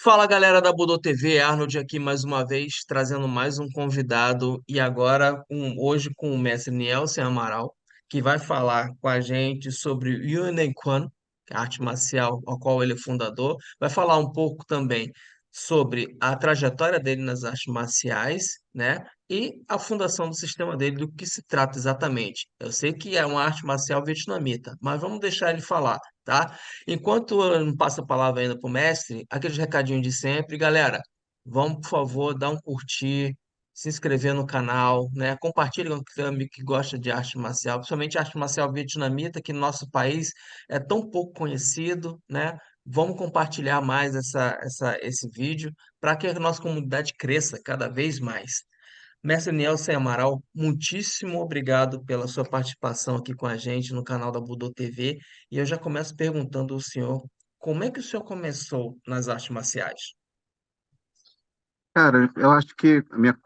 Fala galera da Budô TV, Arnold aqui mais uma vez, trazendo mais um convidado e agora hoje com o mestre Nielsen Amaral, que vai falar com a gente sobre o Yunnan Kwan, a arte marcial a qual ele é fundador, vai falar um pouco também sobre a trajetória dele nas artes marciais, né? E a fundação do sistema dele, do que se trata exatamente. Eu sei que é uma arte marcial vietnamita, mas vamos deixar ele falar, tá? Enquanto eu não passo a palavra ainda para o mestre, aqueles recadinhos de sempre, galera, vamos, por favor, dar um curtir, se inscrever no canal, né? Compartilhe com aquele amigo que gosta de arte marcial, principalmente arte marcial vietnamita, que no nosso país é tão pouco conhecido, né? Vamos compartilhar mais esse vídeo para que a nossa comunidade cresça cada vez mais. Mestre Nielsen Amaral, muitíssimo obrigado pela sua participação aqui com a gente no canal da Budô TV. E eu já começo perguntando ao senhor, como é que o senhor começou nas artes marciais? Cara, eu acho que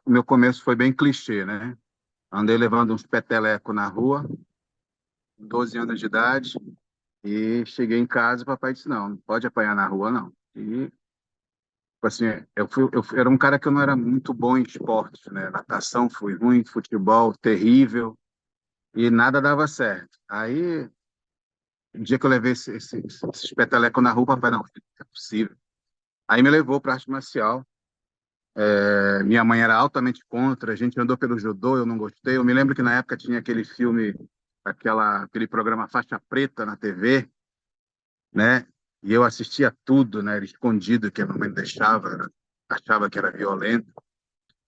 o meu começo foi bem clichê, né? Andei levando uns petelecos na rua, com 12 anos de idade, e cheguei em casa e o papai disse, não pode apanhar na rua, não. E, tipo assim, era um cara que eu não era muito bom em esportes, né? Natação fui ruim, futebol terrível, e nada dava certo. Aí, o dia que eu levei esses petelecos na rua, o papai, não, é possível. Aí me levou para arte marcial. Minha mãe era altamente contra, a gente andou pelo judô, eu não gostei. Eu me lembro que na época tinha aquele filme, aquele programa Faixa Preta na TV, né? E eu assistia tudo, né? Era escondido, que a mamãe deixava, achava que era violento.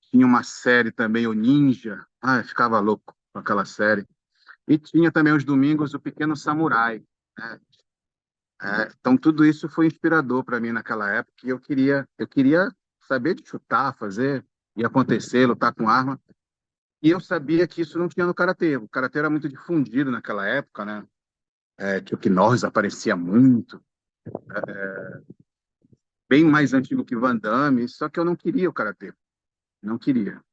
Tinha uma série também, o Ninja. Ah, eu ficava louco com aquela série. E tinha também os domingos o Pequeno Samurai, né? Então tudo isso foi inspirador para mim naquela época. E eu queria saber de chutar, fazer e acontecer, lutar com arma. E eu sabia que isso não tinha no karatê. O karatê era muito difundido naquela época, né? Chuck Norris aparecia muito, bem mais antigo que Van Damme, só que eu não queria o karatê, não queria.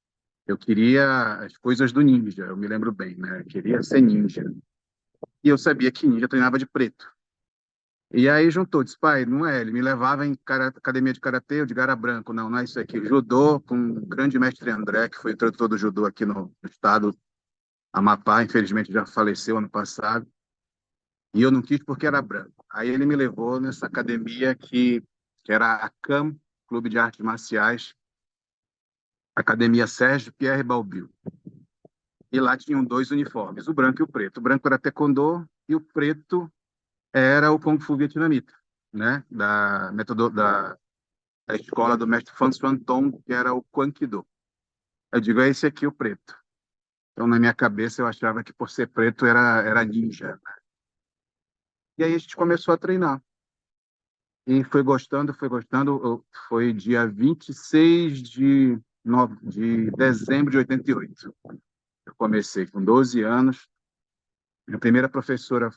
Eu queria as coisas do ninja, eu me lembro bem, né? Eu queria ser ninja. E eu sabia que ninja treinava de preto. E aí juntou, disse, pai, não é, ele me levava em academia de karatê, eu de era branco, não, não é isso aqui. Judô com o grande mestre André, que foi o tradutor do judô aqui no estado, Amapá, infelizmente já faleceu ano passado. E eu não quis porque era branco. Aí ele me levou nessa academia que era a CAM, Clube de Artes Marciais, Academia Sérgio Pierre Balbio. E lá tinham dois uniformes, o branco e o preto. O branco era taekwondo e o preto era o Kung Fu vietnamita, né? Da escola do mestre Phan Xuan Tong, que era o Quan Ki Do. Eu digo, é esse aqui o preto. Então, na minha cabeça, eu achava que por ser preto era ninja. E aí a gente começou a treinar. E foi gostando, foi gostando. Foi dia 26 de dezembro de 88. Eu comecei com 12 anos. Minha primeira professora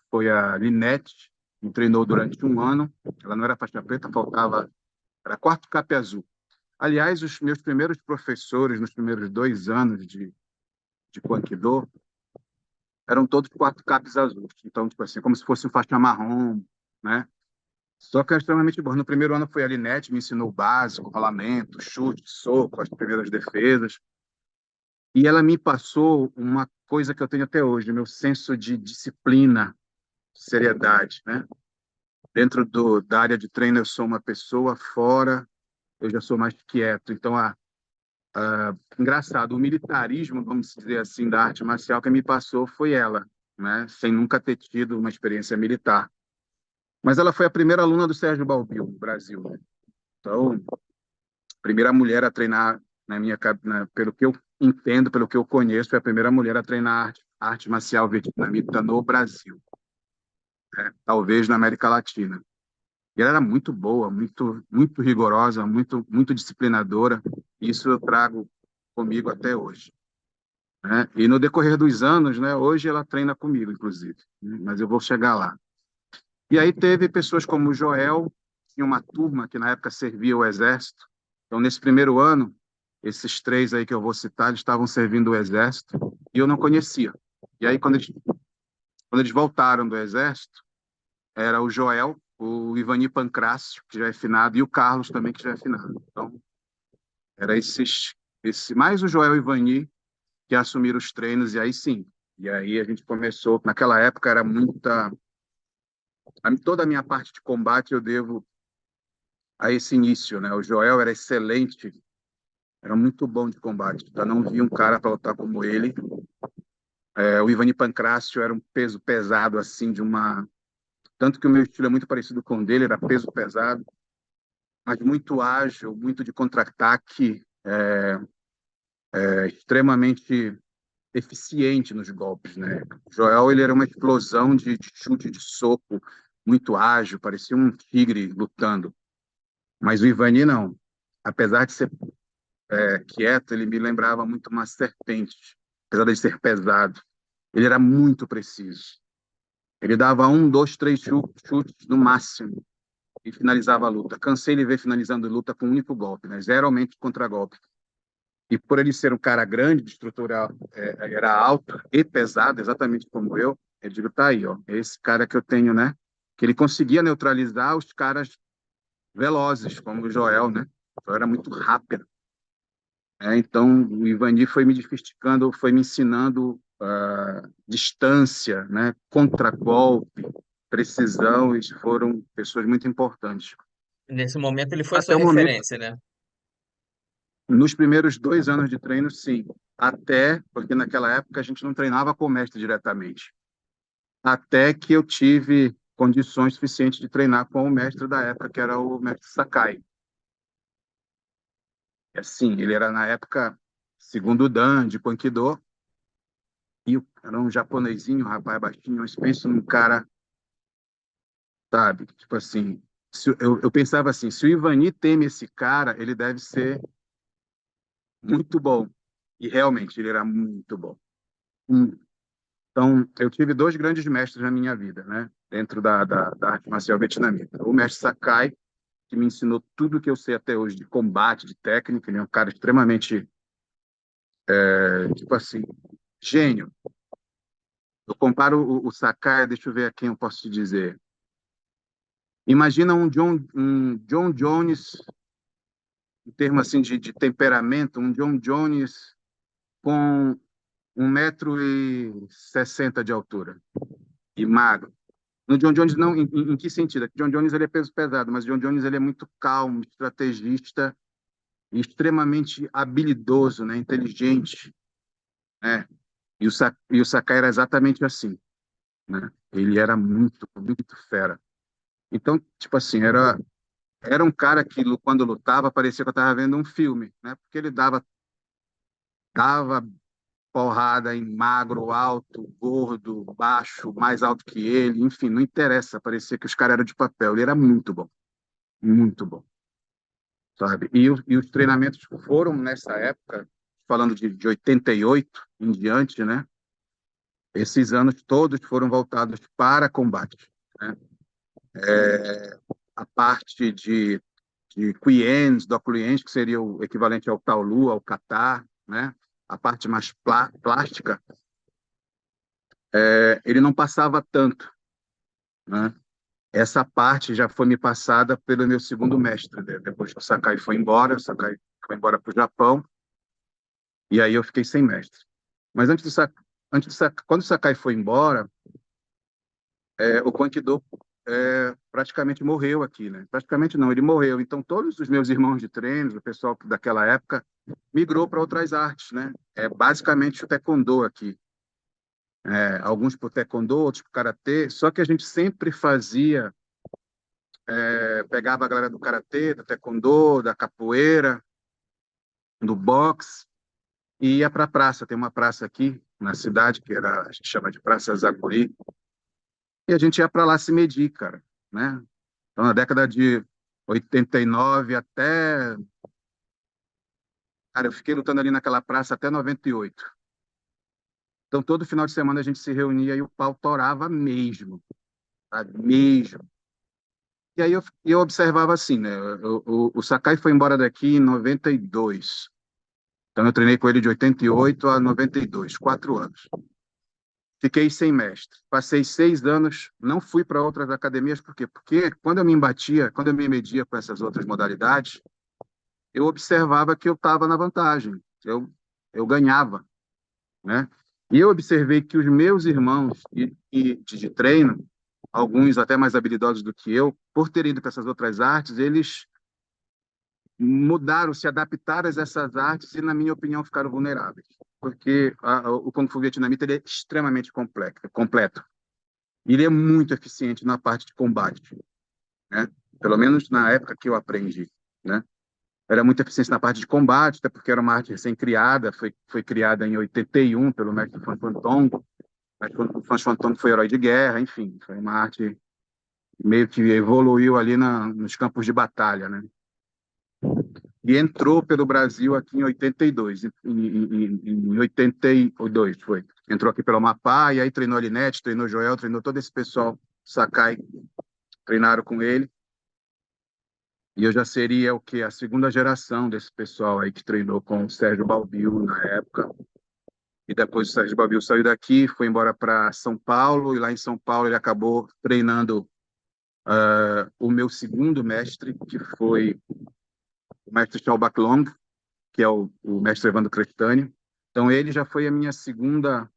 foi a Linete, me treinou durante um ano. Ela não era faixa preta, faltava, era quarto cap azul. Aliás, os meus primeiros professores, nos primeiros 2 anos de Aikido, eram todos quatro capes azuis. Então, tipo assim, como se fosse um faixa marrom, né? Só que é extremamente bom. No primeiro ano foi a Linete, me ensinou o básico, rolamento, chute, soco, as primeiras defesas. E ela me passou uma coisa que eu tenho até hoje, meu senso de disciplina, seriedade, né? Dentro da área de treino eu sou uma pessoa, fora eu já sou mais quieto. Então, engraçado, o militarismo, vamos dizer assim, da arte marcial que me passou foi ela, né? Sem nunca ter tido uma experiência militar. Mas ela foi a primeira aluna do Sérgio Balbio no Brasil, né? Então, primeira mulher a treinar pelo que eu entendo, pelo que eu conheço, foi a primeira mulher a treinar arte marcial vietnamita no Brasil, né? Talvez na América Latina. E ela era muito boa, muito rigorosa, muito disciplinadora. Isso eu trago comigo até hoje, né? E no decorrer dos anos, né, hoje ela treina comigo, inclusive, né? Mas eu vou chegar lá. E aí teve pessoas como o Joel, tinha uma turma que na época servia o Exército. Então, nesse primeiro ano, esses três aí que eu vou citar, eles estavam servindo o Exército e eu não conhecia. E aí, quando eles voltaram do Exército, era o Joel, o Ivani Pancrácio, que já é finado, e o Carlos também, que já é finado. Então, era mais o Joel e o Ivani que assumiram os treinos, e aí sim. E aí a gente começou, naquela época era toda a minha parte de combate eu devo a esse início, né? O Joel era excelente, era muito bom de combate. Eu não vi um cara para lutar como ele. O Ivani Pancrácio era um peso pesado, assim, tanto que o meu estilo é muito parecido com o dele, era peso pesado, mas muito ágil, muito de contra-ataque, extremamente eficiente nos golpes, né? O Joel, ele era uma explosão de chute, de soco, muito ágil, parecia um tigre lutando. Mas o Ivani não. Apesar de ser quieto, ele me lembrava muito uma serpente, apesar de ser pesado. Ele era muito preciso. Ele dava um, dois, três chutes no máximo e finalizava a luta. Cansei de ver finalizando a luta com um único golpe, né? Geralmente contra-golpe. E por ele ser um cara grande, de estrutura, era alto e pesado, exatamente como eu digo, tá aí, ó, é esse cara que eu tenho, né? Que ele conseguia neutralizar os caras velozes, como o Joel, né? Então era muito rápido. Então, o Ivani foi me diversificando, foi me ensinando distância, né? Contragolpe, precisão, e foram pessoas muito importantes. Nesse momento ele foi sua Até o momento, referência, né? nos primeiros 2 anos de treino, sim. Até, porque naquela época a gente não treinava com o mestre diretamente. Até que eu tive condições suficientes de treinar com o mestre da época, que era o mestre Sakai. Assim, ele era, na época, segundo dan de Aikido, e era um japonesinho, um rapaz baixinho, mas penso num cara, sabe? Tipo assim, eu pensava assim, se o Ivani teme esse cara, ele deve ser muito bom. E realmente, ele era muito bom. Hum. Então, eu tive dois grandes mestres na minha vida, né? Dentro da arte marcial vietnamita. O mestre Sakai, que me ensinou tudo que eu sei até hoje de combate, de técnica. Ele é um cara extremamente, tipo assim, gênio. Eu comparo o Sakai, deixa eu ver a quem eu posso te dizer. Imagina um John Jones, em termos assim de temperamento, um John Jones com 1,60 m de altura e magro. No John Jones, não, em que sentido? John Jones ele é peso pesado, mas John Jones ele é muito calmo, estrategista e extremamente habilidoso, né? Inteligente, né? E o Sakai era exatamente assim, né? Ele era muito, muito fera. Então, tipo assim, era um cara que, quando lutava, parecia que eu estava vendo um filme, né? Porque ele dava porrada em magro, alto, gordo, baixo, mais alto que ele, enfim, não interessa, parecia que os caras eram de papel. Ele era muito bom, sabe? E os treinamentos foram nessa época, falando de 88 em diante, né? Esses anos todos foram voltados para combate, né? A parte de Quiens, do Cliente, que seria o equivalente ao Taolu, ao Catar, né? A parte mais plástica, ele não passava tanto, né? Essa parte já foi me passada pelo meu segundo mestre, né? Depois que o Sakai foi embora para o Japão, e aí eu fiquei sem mestre. Mas quando o Sakai foi embora, o Kwankido praticamente morreu aqui, né? Praticamente não, ele morreu. Então todos os meus irmãos de treino, o pessoal daquela época, migrou para outras artes, né? Basicamente o Taekwondo aqui. Alguns para o Taekwondo, outros para o Karatê. Só que a gente sempre pegava a galera do Karatê, do Taekwondo, da capoeira, do boxe, e ia para a praça. Tem uma praça aqui na cidade que a gente chama de Praça Zaguri, e a gente ia para lá se medir, cara, né? Então, na década de 89 até... Cara, eu fiquei lutando ali naquela praça até 98. Então, todo final de semana a gente se reunia e o pau torava mesmo, sabe? Mesmo. E aí eu observava assim, né? O Sakai foi embora daqui em 92. Então, eu treinei com ele de 88 a 92, 4 anos. fiquei sem mestre. Passei 6 anos, não fui para outras academias, por quê? Porque quando eu me media com essas outras modalidades, eu observava que eu estava na vantagem, eu ganhava, né? E eu observei que os meus irmãos de treino, alguns até mais habilidosos do que eu, por terem ido para essas outras artes, eles mudaram, se adaptaram a essas artes e, na minha opinião, ficaram vulneráveis. Porque o Kung Fu vietnamita ele é extremamente completo. Ele é muito eficiente na parte de combate, né? Pelo menos na época que eu aprendi, né? Era muito eficiente na parte de combate, até porque era uma arte recém-criada, foi criada em 81 pelo mestre Fan Fan Tong. O Fan Fan Tong foi herói de guerra, enfim, foi uma arte meio que evoluiu ali nos campos de batalha, né? E entrou pelo Brasil aqui em 82, em 82 foi. Entrou aqui pelo Amapá, e aí treinou a Linete, treinou o Joel, treinou todo esse pessoal, Sakai, treinaram com ele. E eu já seria o quê? A segunda geração desse pessoal aí que treinou com o Sérgio Balbio na época. E depois o Sérgio Balbio saiu daqui, foi embora para São Paulo, e lá em São Paulo ele acabou treinando o meu segundo mestre, que foi o mestre Chao Bac Long, que é o mestre Evandro Crestani. Então ele já foi a minha segunda,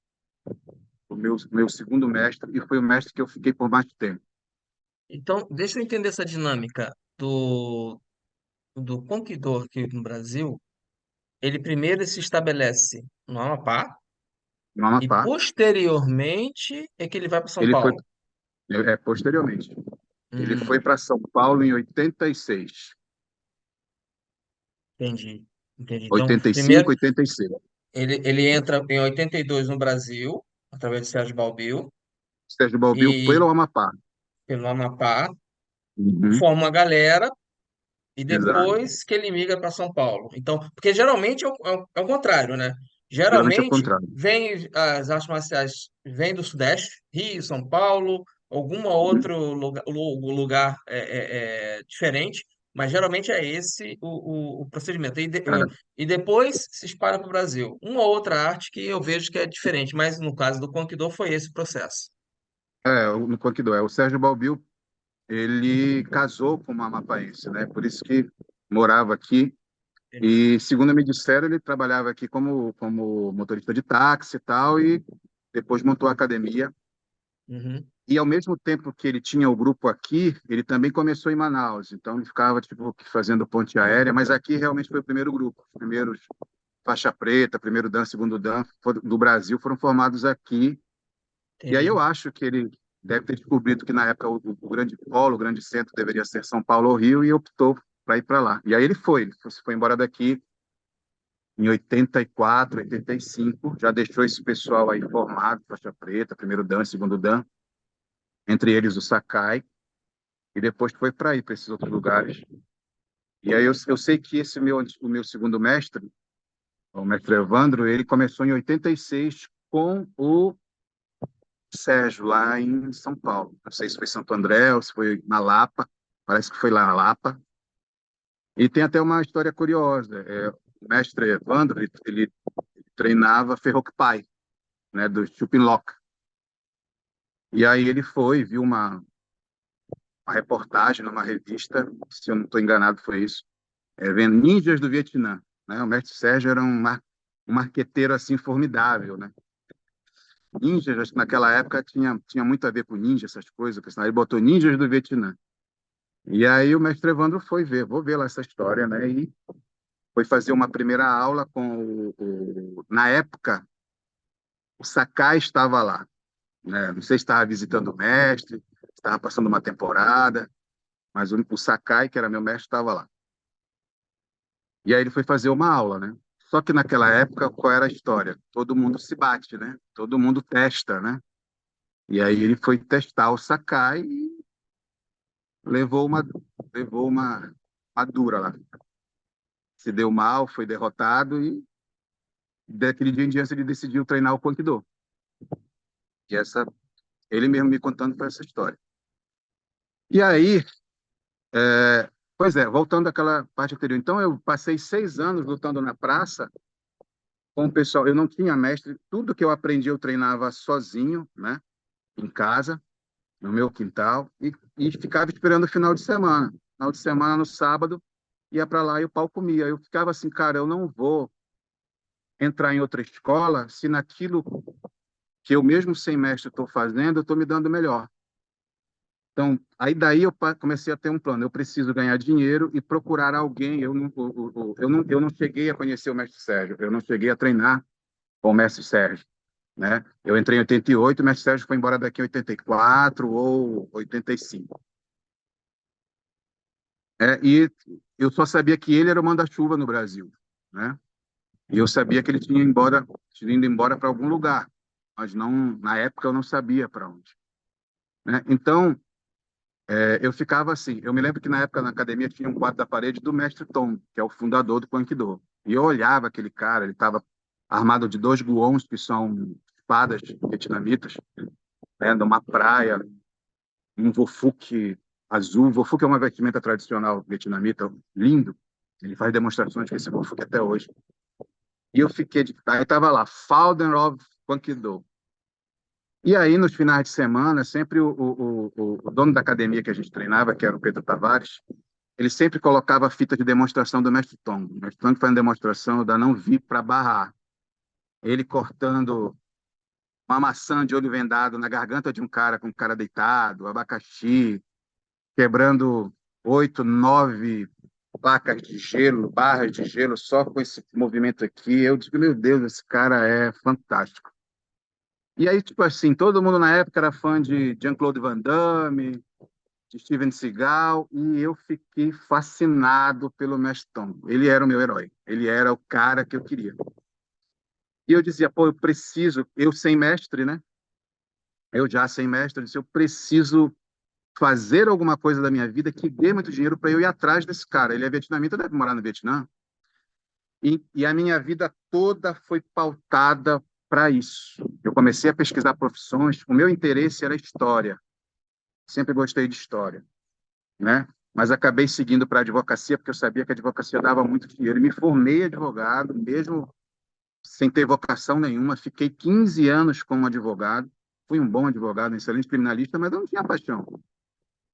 o meu segundo mestre, e foi o mestre que eu fiquei por mais tempo. Então, deixa eu entender essa dinâmica do Conquidor aqui no Brasil. Ele primeiro se estabelece no Amapá No e Amapá, posteriormente é que ele vai para São ele foi, Paulo. posteriormente, ele Hum, foi para São Paulo em 86. entendi, entendi. Então, 85, primeiro 86. ele entra em 82 no Brasil, através de Sérgio Balbio, Sérgio Balbio e pelo Amapá. pelo Amapá, Uhum. forma uma galera e Exato. depois que ele migra para São Paulo. Então, porque geralmente é o contrário, né? Geralmente é o Geralmente contrário. vem as artes marciais vêm do Sudeste, Rio, São Paulo, alguma Uhum. outro lugar diferente, mas geralmente é esse o procedimento. E depois se espalha para o Brasil. Uma outra arte que eu vejo que é diferente, mas no caso do Conquidor foi esse o processo. No Conquidor. O Sérgio Balbio, ele casou com uma amapaense, né? Por isso que morava aqui. Entendi. E, segundo me disseram, ele trabalhava aqui como motorista de táxi e tal, e depois montou a academia. Uhum, E, ao mesmo tempo que ele tinha o grupo aqui, ele também começou em Manaus. Então, ele ficava, tipo, fazendo ponte aérea, mas aqui realmente foi o primeiro grupo. Os primeiros faixa preta, primeiro dan, segundo dan do Brasil foram formados aqui. E aí eu entendi. acho que ele deve ter descobrido que na época o grande polo, o grande centro deveria ser São Paulo ou Rio, e optou para ir para lá. E aí ele foi embora daqui em 84, 85, já deixou esse pessoal aí formado, faixa preta, primeiro dan, segundo dan, entre eles o Sakai, e depois foi para ir para esses outros lugares. E aí eu sei que o meu segundo mestre, o mestre Evandro, ele começou em 86 com o Sérgio, lá em São Paulo. Não sei se foi Santo André ou se foi na Lapa, parece que foi lá na Lapa. E tem até uma história curiosa. O mestre Evandro, ele treinava Ferroc Pai, né, do Chupin Lock. E aí ele foi, viu uma reportagem numa revista, se eu não estou enganado, foi isso, vendo Ninjas do Vietnã. Né? O mestre Sérgio era um marqueteiro assim formidável, né? Ninjas, acho que naquela época tinha muito a ver com ninja, essas coisas, porque senão ele botou Ninjas do Vietnã. E aí o mestre Evandro foi ver, vou ver lá essa história, né? E foi fazer uma primeira aula com na época, o Sakai estava lá, né? Não sei se estava visitando o mestre, estava passando uma temporada, mas o Sakai, que era meu mestre, estava lá. E aí ele foi fazer uma aula, né? Só que naquela época, qual era a história? Todo mundo se bate, né? Todo mundo testa, né? E aí ele foi testar o Sakai e levou uma, levou uma dura lá. Se deu mal, foi derrotado e daquele dia em diante ele decidiu treinar o Aikido. E ele mesmo me contando foi essa história. E aí, pois é, voltando àquela parte anterior. Então eu passei 6 anos lutando na praça com o pessoal. Eu não tinha mestre, tudo que eu aprendi eu treinava sozinho, né? Em casa, no meu quintal, e ficava esperando o final de semana. Final de semana, no sábado, ia para lá e o pau comia. Eu ficava assim, cara, eu não vou entrar em outra escola se naquilo que eu mesmo sem mestre estou fazendo, eu estou me dando melhor. Então, aí daí eu comecei a ter um plano. Eu preciso ganhar dinheiro e procurar alguém. Eu não cheguei a conhecer o mestre Sérgio. Eu não cheguei a treinar com o mestre Sérgio, né? Eu entrei em 88, o mestre Sérgio foi embora daqui em 84 ou 85. E eu só sabia que ele era o manda-chuva no Brasil, né? E eu sabia que ele tinha ido embora para algum lugar, mas não, na época eu não sabia para onde, né? Então, eu ficava assim. Eu me lembro que na época na academia tinha um quadro da parede do mestre Tom, que é o fundador do Kwang-Do. E eu olhava aquele cara, ele estava armado de dois guons, que são espadas vietnamitas, né, numa praia, um vofuque azul. Vofuque é uma vestimenta tradicional vietnamita, lindo. Ele faz demonstrações com esse vofuque até hoje. E eu fiquei aí estava lá, Founder of Kwang-Do. E aí, nos finais de semana, sempre o dono da academia que a gente treinava, que era o Pedro Tavares, ele sempre colocava a fita de demonstração do Mestre Tong. O Mestre Tong fazendo demonstração da não vir para barrar. Ele cortando uma maçã de olho vendado na garganta de um cara com o cara deitado, abacaxi, quebrando 8, 9 placas de gelo, barras de gelo, só com esse movimento aqui. Eu digo, meu Deus, esse cara é fantástico. E aí, tipo assim, todo mundo na época era fã de Jean-Claude Van Damme, de Steven Seagal, e eu fiquei fascinado pelo Mestre Tom. Ele era o meu herói, ele era o cara que eu queria. E eu dizia, pô, eu preciso, eu sem mestre, né? Eu já sem mestre, eu disse, eu preciso fazer alguma coisa da minha vida que dê muito dinheiro para eu ir atrás desse cara. Ele é vietnamita, deve morar no Vietnã. E a minha vida toda foi pautada para isso. Eu comecei a pesquisar profissões, o meu interesse era história. Sempre gostei de história, né? Mas acabei seguindo para a advocacia, porque eu sabia que a advocacia dava muito dinheiro. E me formei advogado, mesmo sem ter vocação nenhuma. Fiquei 15 anos como advogado. Fui um bom advogado, um excelente criminalista, mas eu não tinha paixão,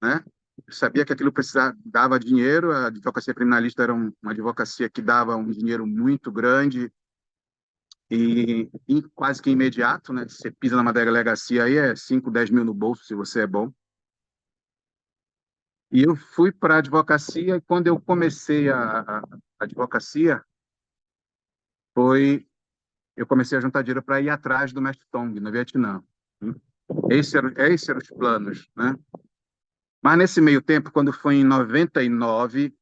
né? Eu sabia que aquilo precisava, dava dinheiro. A advocacia criminalista era uma advocacia que dava um dinheiro muito grande e quase que imediato, né? Você pisa numa delegacia aí, é 5, 10 mil no bolso, se você é bom. E eu fui para a advocacia, e quando eu comecei a advocacia, foi eu comecei a juntar dinheiro para ir atrás do Mestre Tong, no Vietnã. Esses eram os planos, né? Mas nesse meio tempo, quando foi em 99,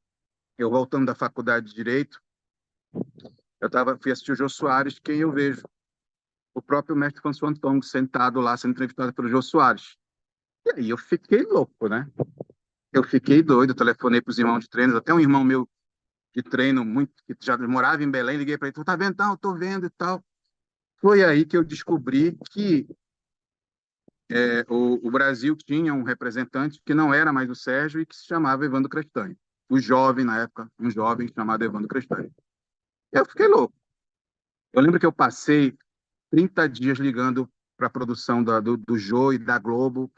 eu voltando da faculdade de Direito, fui assistir o Jô Soares, quem eu vejo, o próprio Mestre François Tong sentado lá, sendo entrevistado pelo Jô Soares. E aí eu fiquei louco, né? Eu fiquei doido, telefonei para os irmãos de treinos, até um irmão meu de treino muito que já morava em Belém, liguei para ele, tu tá vendo? Não, eu tô vendo e tal. Foi aí que eu descobri que o Brasil tinha um representante que não era mais o Sérgio e que se chamava Evandro Crestanho. O jovem, na época, um jovem chamado Evandro Crestanho. Eu fiquei louco. Eu lembro que eu passei 30 dias ligando para a produção do Jô e da Globo,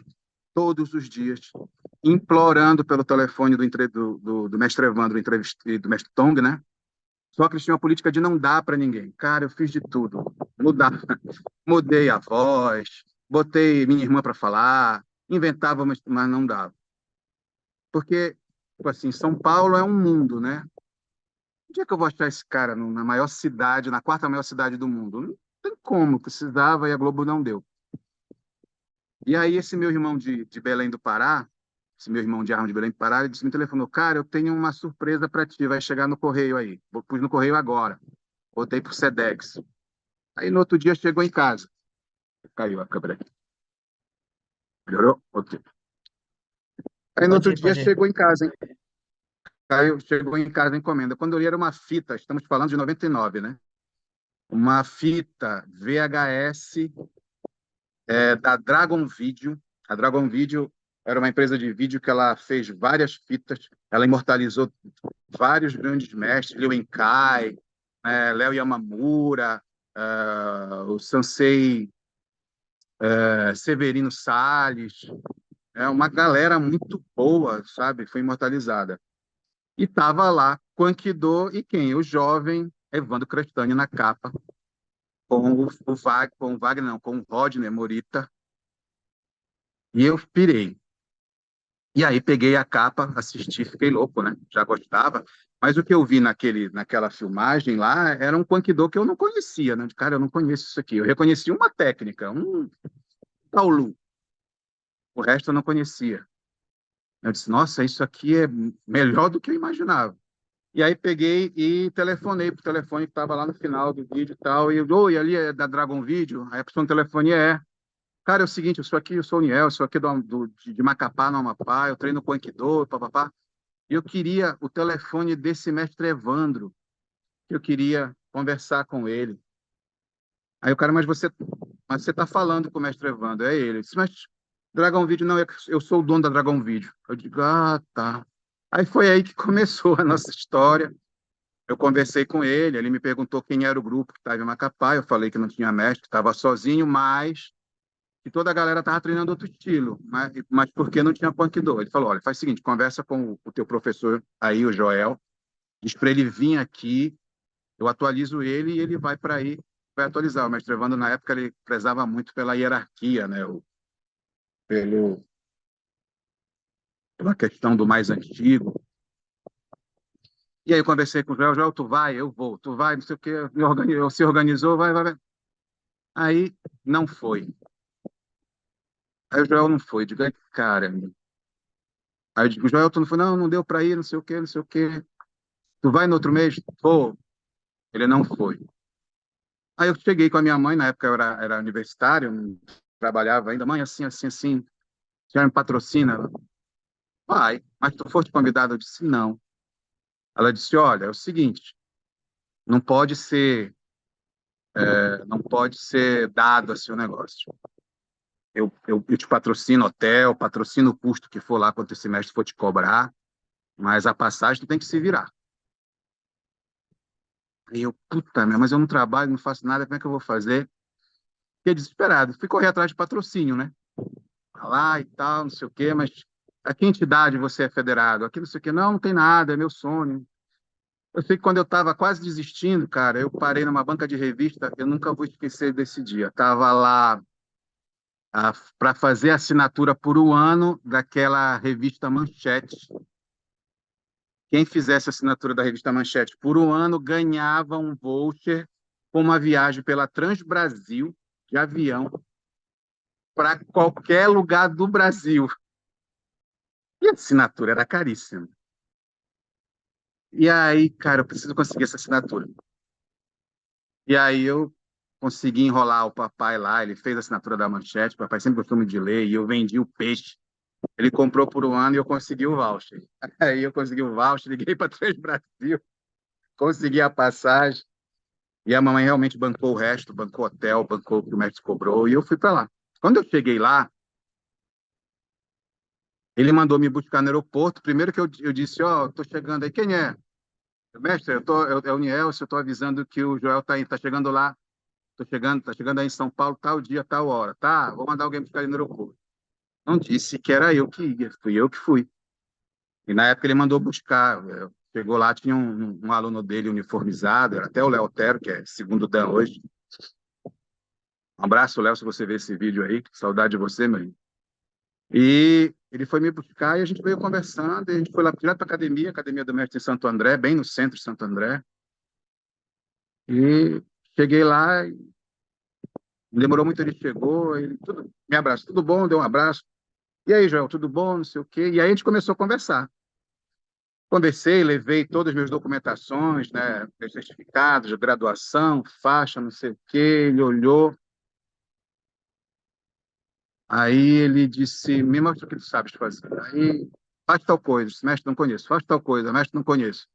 todos os dias, implorando pelo telefone do mestre Evandro e do mestre Tong, né? Só que eles tinham a política de não dar para ninguém. Cara, eu fiz de tudo. Mudar. Mudei a voz, botei minha irmã para falar, inventava, mas não dava. Porque, tipo assim, São Paulo é um mundo, né? Onde é que eu vou achar esse cara na maior cidade, na quarta maior cidade do mundo? Não tem como, precisava e a Globo não deu. E aí esse meu irmão de Belém do Pará, esse meu irmão de Arma de Belém do Pará, ele disse, me telefonou, cara, eu tenho uma surpresa para ti, vai chegar no correio aí. Pus no correio agora. Botei pro Sedex. Aí no outro dia chegou em casa. Caiu a câmera aqui. Melhorou? Ok. Aí no Pode outro ir, dia pode ir. chegou em casa, hein? Chegou em casa a encomenda. Quando eu li era uma fita, estamos falando de 99, né? Uma fita VHS da Dragon Video. A Dragon Video era uma empresa de vídeo que ela fez várias fitas, ela imortalizou vários grandes mestres, Liu Enkai, Léo Yamamura, o Sensei Severino Salles, é uma galera muito boa, sabe? Foi imortalizada. E tava lá Quanquido e quem? O jovem Evandro Crestani na capa, com o Wagner, não, com o Rodney Morita, e eu pirei. E aí peguei a capa, assisti, fiquei louco, né? Já gostava. Mas o que eu vi naquela filmagem lá era um Quanquido que eu não conhecia, né? Cara, eu não conheço isso aqui. Eu reconheci uma técnica, um Taolu. O resto eu não conhecia. Eu disse, nossa, isso aqui é melhor do que eu imaginava. E aí peguei e telefonei pro telefone que estava lá no final do vídeo e tal. E eu, oi, ali é da Dragon Video? Aí a pessoa no telefone cara, é o seguinte, eu sou o Niel, eu sou aqui de Macapá, no Amapá, eu treino com Aikido, papapá. E eu queria o telefone desse mestre Evandro, que eu queria conversar com ele. Aí o cara, mas você está falando com o mestre Evandro, é ele. Eu disse, mas Dragon Video, não, eu sou o dono da Dragon Video. Eu digo, ah, tá. Aí foi aí que começou a nossa história. Eu conversei com ele me perguntou quem era o grupo que estava em Macapá, eu falei que não tinha mestre, que estava sozinho, mas que toda a galera estava treinando outro estilo, mas por que não tinha Punk Do? Ele falou, olha, faz o seguinte, conversa com o teu professor aí, o Joel, diz para ele vir aqui, eu atualizo ele e ele vai para aí, vai atualizar. O mestre Evandro, na época, ele prezava muito pela hierarquia, né? Pelo, pela questão do mais antigo. E aí eu conversei com o Joel, Joel, tu vai, eu vou, tu vai, não sei o quê, se organizou, vai. Aí não foi. Aí o Joel não foi. Digo, "Ai, cara. Aí eu digo, Joel, tu não foi? Não, não deu para ir, não sei o quê, não sei o quê. Tu vai no outro mês? Vou. Ele não foi. Aí eu cheguei com a minha mãe, na época eu era universitário, não trabalhava ainda. Mãe, assim, assim, assim, já me patrocina? Ela, vai. Mas tu foste convidado? Eu disse, não. Ela disse, olha, é o seguinte, não pode ser, não pode ser dado assim o negócio. Eu te patrocino hotel, patrocino o custo que for lá quanto esse semestre for te cobrar, mas a passagem tu tem que se virar. Aí eu, puta, mas eu não trabalho, não faço nada, como é que eu vou fazer? Fiquei desesperado. Fui correr atrás de patrocínio, né? Lá e tal, não sei o quê, mas a que entidade você é federado? Aqui não sei o quê. Não, não tem nada, é meu sonho. Eu sei que quando eu estava quase desistindo, cara, eu parei numa banca de revista, eu nunca vou esquecer desse dia. Tava lá para fazer assinatura por um ano daquela revista Manchete. Quem fizesse assinatura da revista Manchete por um ano ganhava um voucher com uma viagem pela Transbrasil de avião para qualquer lugar do Brasil. E a assinatura era caríssima. E aí, cara, eu preciso conseguir essa assinatura. E aí eu consegui enrolar o papai lá, ele fez a assinatura da Manchete, o papai sempre gostou muito de ler, e eu vendi o peixe. Ele comprou por um ano e eu consegui o voucher. Aí eu consegui o voucher, liguei para Três Brasil, consegui a passagem, e a mamãe realmente bancou o resto, bancou hotel, bancou o que o mestre cobrou, e eu fui para lá. Quando eu cheguei lá, ele mandou me buscar no aeroporto. Primeiro que eu disse, ó, oh, tô chegando aí. Quem é? Mestre, é o Nielsen, eu tô avisando que o Joel tá chegando lá. Tá chegando aí em São Paulo, tal dia, tal hora. Tá, vou mandar alguém buscar ele no aeroporto. Não disse que era eu que ia, fui eu que fui. E na época ele mandou buscar. Chegou lá, tinha um aluno dele uniformizado, era até o Léo Otero, que é segundo Dan hoje. Um abraço, Léo, se você ver esse vídeo aí. Saudade de você, meu irmão. E ele foi me buscar e a gente veio conversando. E a gente foi lá direto para a Academia do Mestre em Santo André, bem no centro de Santo André. E cheguei lá, não demorou muito, ele chegou, ele tudo, me abraçou, tudo bom? Deu um abraço. E aí, Joel, tudo bom? Não sei o quê. E aí a gente começou a conversar. Conversei, levei todas as minhas documentações, né, meus certificados de graduação, faixa, não sei o quê. Ele olhou. Aí ele disse, me mostra o que tu sabes fazer. Aí, faz tal coisa. Disse, mestre, não conheço. Faz tal coisa. Mestre, não conheço.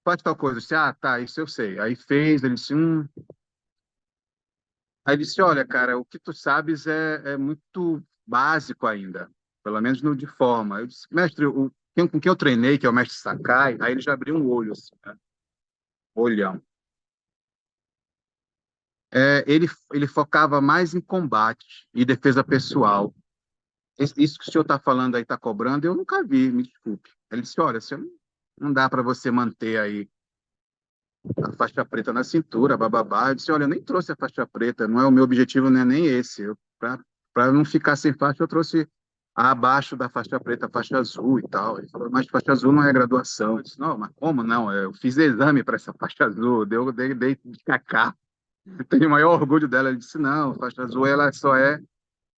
Faz tal coisa. Eu disse, ah, tá, isso eu sei. Aí fez, ele disse, Aí ele disse, olha, cara, o que tu sabes é muito básico ainda, pelo menos no de forma. Eu disse, mestre, com quem eu treinei, que é o mestre Sakai, aí ele já abriu um olho, assim, né? Olhão. Ele focava mais em combate e defesa pessoal. Isso que o senhor está falando aí, está cobrando, eu nunca vi, me desculpe. Ele disse, olha, você não dá para você manter aí a faixa preta na cintura, bababá. Eu disse, olha, eu nem trouxe a faixa preta, não é o meu objetivo, não é nem esse. Para não ficar sem faixa, eu trouxe abaixo da faixa preta, a faixa azul e tal. Ele falou, mas faixa azul não é graduação. Eu disse, não, mas como não? Eu fiz exame para essa faixa azul, dei de cacá. Eu tenho o maior orgulho dela. Ele disse, não, faixa azul ela só é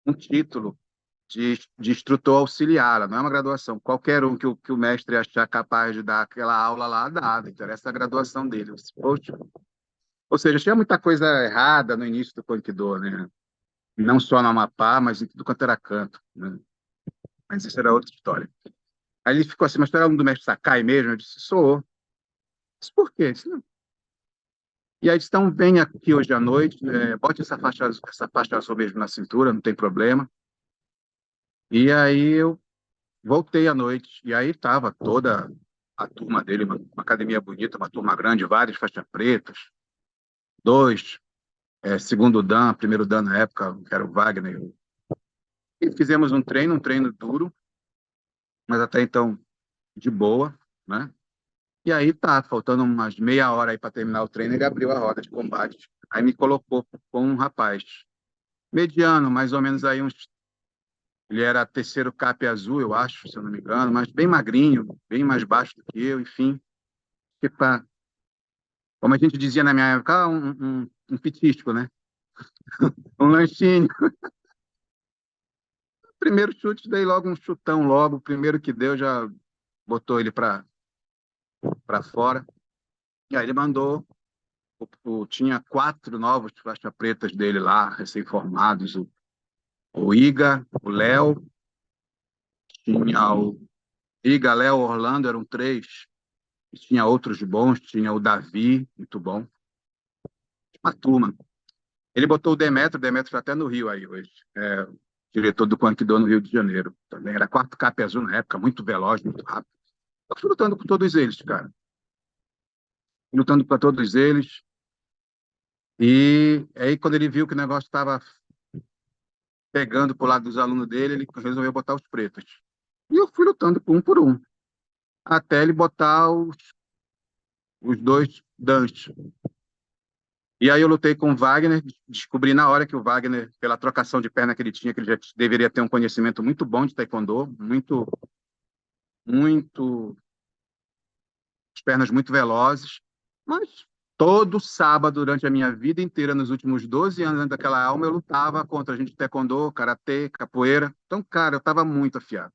um título de instrutor auxiliar, ela não é uma graduação. Qualquer um que o mestre achar capaz de dar aquela aula lá, dá, não interessa a graduação dele. Eu disse, poxa. Ou seja, tinha muita coisa errada no início do Conquidor, né? Não só no Amapá, mas em tudo quanto era canto, né? Mas isso era outra história. Aí ele ficou assim, mas tu era aluno do mestre Sakai mesmo? Eu disse, sou. Eu disse, por quê? Eu disse, não. E aí, disse, então, vem aqui hoje à noite, bote essa faixa azul mesmo na cintura, não tem problema. E aí eu voltei à noite, e aí estava toda a turma dele, uma academia bonita, uma turma grande, várias faixas pretas, dois, segundo Dan, primeiro Dan na época, que era o Wagner. E fizemos um treino duro, mas até então de boa, né? E aí tá, faltando umas meia hora aí para terminar o treino, ele abriu a roda de combate. Aí me colocou com um rapaz mediano, mais ou menos aí uns. Ele era terceiro cap azul, eu acho, se eu não me engano, mas bem magrinho, bem mais baixo do que eu, enfim. Que pra, como a gente dizia na minha época, um petisco, né? Um lanchinho. Primeiro chute, dei logo um chutão logo. O primeiro que deu já botou ele para fora. E aí ele mandou. Tinha quatro novos faixa pretas dele lá, recém-formados. O Iga, o Léo, tinha o Iga, Léo, Orlando, eram três. E tinha outros bons, tinha o Davi, muito bom. Uma turma. Ele botou o Demetrio está até no Rio aí hoje. Diretor do Quanquidô no Rio de Janeiro. Também era quarto cap azul na época, muito veloz, muito rápido. Eu fui lutando com todos eles, cara. Lutando para todos eles. E aí, quando ele viu que o negócio estava pegando pro lado dos alunos dele, ele resolveu botar os pretos. E eu fui lutando um por um, até ele botar os dois dantes. E aí eu lutei com o Wagner, descobri na hora que o Wagner, pela trocação de perna que ele tinha, que ele já deveria ter um conhecimento muito bom de taekwondo, muito, as pernas muito velozes, mas todo sábado, durante a minha vida inteira, nos últimos 12 anos daquela alma, eu lutava contra gente de taekwondo, karatê, capoeira. Então, cara, eu estava muito afiado,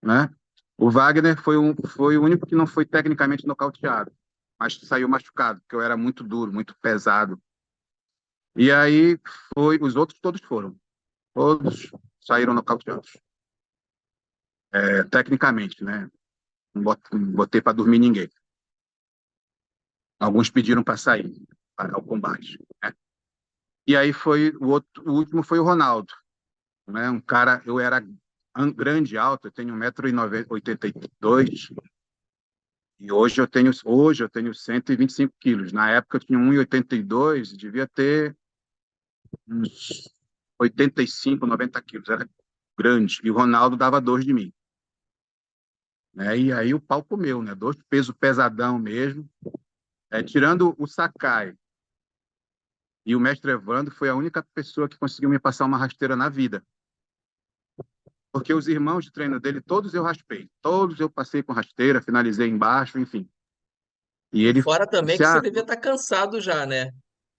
né? O Wagner foi o único que não foi tecnicamente nocauteado, mas saiu machucado, porque eu era muito duro, muito pesado. E aí os outros todos foram, todos saíram nocauteados, tecnicamente, né? Não botei para dormir ninguém. Alguns pediram para sair, para o combate, né? E aí o último foi o Ronaldo, né? Um cara, eu era grande, alto, eu tenho 1,82 m e hoje eu tenho 125 quilos. Na época eu tinha 1,82 m, devia ter uns 85, 90 quilos, era grande. E o Ronaldo dava dois de mim, né? E aí o pau comeu, né? Dois pesos pesadão mesmo. Tirando o Sakai e o mestre Evandro, foi a única pessoa que conseguiu me passar uma rasteira na vida. Porque os irmãos de treino dele, todos eu raspei. Todos eu passei com rasteira, finalizei embaixo, enfim. E E ele fora também disse, que você devia estar cansado já, né?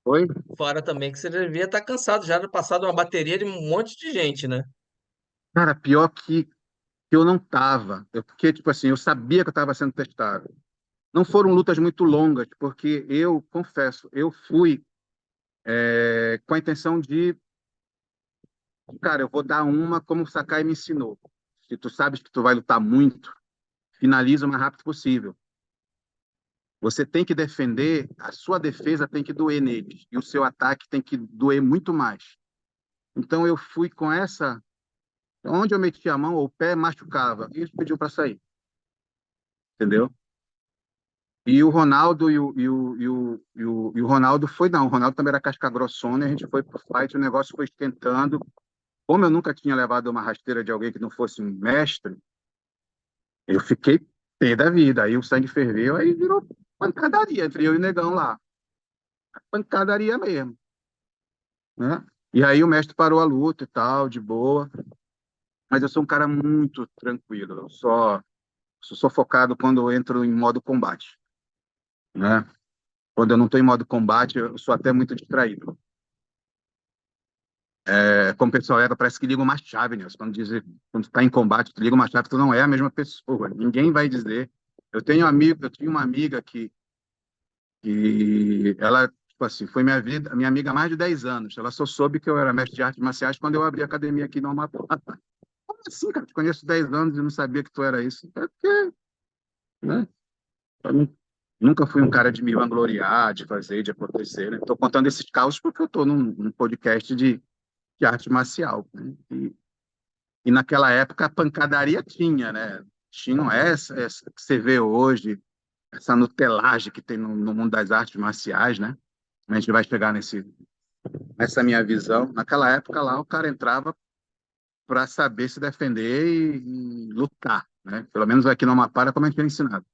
foi? Fora também que você devia estar cansado já de passar de uma bateria de um monte de gente, né? Cara, pior que eu não tava. Porque, tipo assim, eu sabia que eu estava sendo testado. Não foram lutas muito longas, porque eu, confesso, eu fui com a intenção cara, eu vou dar uma como o Sakai me ensinou. Se tu sabes que tu vai lutar muito, finaliza o mais rápido possível. Você tem que defender, a sua defesa tem que doer neles, e o seu ataque tem que doer muito mais. Então eu fui com essa, onde eu metia a mão, o pé machucava, e eles pediam para sair, entendeu? E o Ronaldo e o Ronaldo foi, não, o Ronaldo também era casca grossona, e a gente foi pro fight, o negócio foi esquentando. Como eu nunca tinha levado uma rasteira de alguém que não fosse um mestre, eu fiquei pé da vida. Aí o sangue ferveu, aí virou pancadaria entre eu e o negão lá. Pancadaria mesmo, né? E aí o mestre parou a luta e tal, de boa. Mas eu sou um cara muito tranquilo. Eu sou focado quando eu entro em modo combate, né? Quando eu não estou em modo combate, eu sou até muito distraído. Como o pessoal parece que liga uma chave, né? Quando está em combate, tu liga uma chave, tu não é a mesma pessoa. Ninguém vai dizer. Eu tinha uma amiga que ela, tipo assim, foi minha amiga há mais de 10 anos. Ela só soube que eu era mestre de artes marciais quando eu abri a academia aqui no Amapá. Como assim, cara? Te conheço 10 anos e não sabia que tu era isso. É porque, né? Eu nunca fui um cara de me vangloriar, de fazer, de acontecer, né? Estou contando esses causos porque eu estou num podcast de arte marcial, né? E naquela época a pancadaria tinha, né? Tinha essa que você vê hoje, essa nutelagem que tem no mundo das artes marciais, né? A gente vai chegar nessa minha visão. Naquela época lá, o cara entrava para saber se defender e lutar, né? Pelo menos aqui no Amapá, era como a gente era ensinado.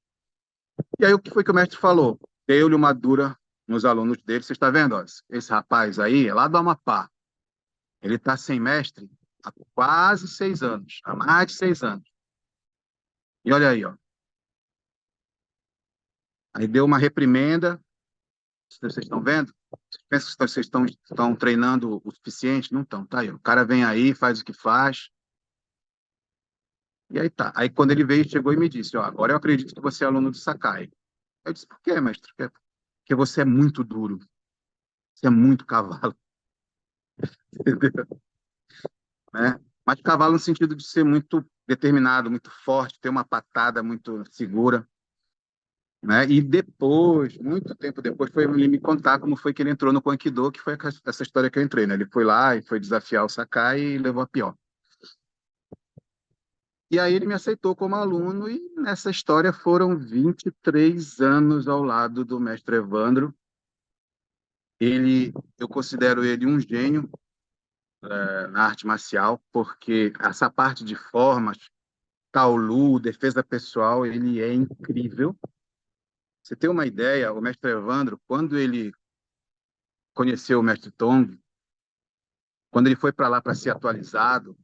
E aí, o que foi que o mestre falou? Deu-lhe uma dura nos alunos dele. Você está vendo? Ó, esse rapaz aí é lá do Amapá. Ele está sem mestre há quase 6 anos, há mais de 6 anos. E olha aí, ó. Aí deu uma reprimenda. Vocês estão vendo? Vocês pensam que vocês estão treinando o suficiente? Não estão, tá aí. O cara vem aí, faz o que faz, e aí tá. Aí quando ele veio, chegou e me disse, ó, agora eu acredito que você é aluno do Sakai. Eu disse, por quê, mestre? Porque você é muito duro, você é muito cavalo, entendeu? Né? Mas cavalo no sentido de ser muito determinado, muito forte, ter uma patada muito segura, né? E depois, muito tempo depois, foi ele me contar como foi que ele entrou no Aikido, que foi essa história que eu entrei, né? Ele foi lá e foi desafiar o Sakai e levou a pior. E aí ele me aceitou como aluno e nessa história foram 23 anos ao lado do mestre Evandro. Eu considero ele um gênio na arte marcial, porque essa parte de formas, Taolu, defesa pessoal, ele é incrível. Você tem uma ideia, o mestre Evandro, quando ele conheceu o mestre Tong, quando ele foi para lá para ser atualizado,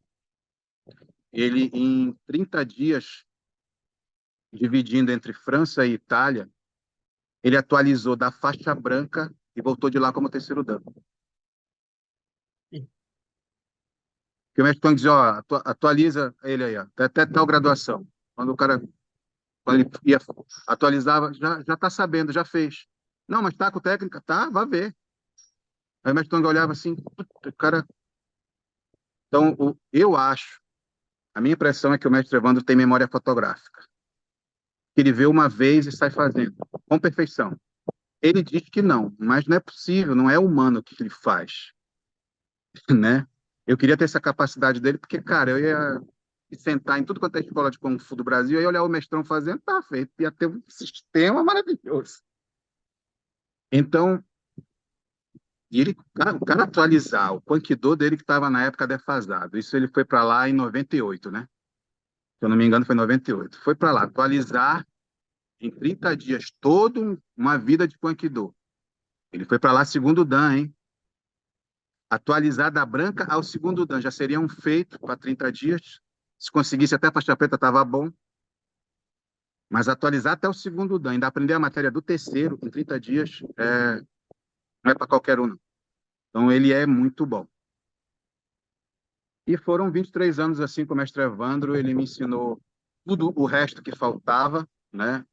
ele em 30 dias, dividindo entre França e Itália, ele atualizou da faixa branca e voltou de lá como terceiro dan. Porque o mestre Tong dizia, ó, atualiza ele aí, ó, até tal graduação. Quando ele ia, atualizava, já está sabendo, já fez. Não, mas tá com técnica? Tá, vai ver. Aí o mestre Tong olhava assim, "Puta, cara." Então, eu acho, a minha impressão é que o mestre Evandro tem memória fotográfica. Ele vê uma vez e sai fazendo, com perfeição. Ele diz que não, mas não é possível, não é humano o que ele faz, né? Eu queria ter essa capacidade dele, porque, cara, eu ia sentar em tudo quanto é escola de Kung Fu do Brasil, e olhar o mestrão fazendo, tá feito, ia ter um sistema maravilhoso. Então, o cara atualizar o Punkidô dele que estava na época defasado, isso ele foi para lá em 98, né? Se eu não me engano, foi em 98. Foi para lá atualizar em 30 dias toda uma vida de Punkidô. Ele foi para lá segundo Dan, hein? Atualizar da branca ao segundo dan. Já seria um feito para 30 dias. Se conseguisse até a faixa preta, estava bom. Mas atualizar até o segundo dan, ainda aprender a matéria do terceiro em 30 dias, não é para qualquer um, não. Então, ele é muito bom. E foram 23 anos assim com o mestre Evandro. Ele me ensinou tudo o resto que faltava, né?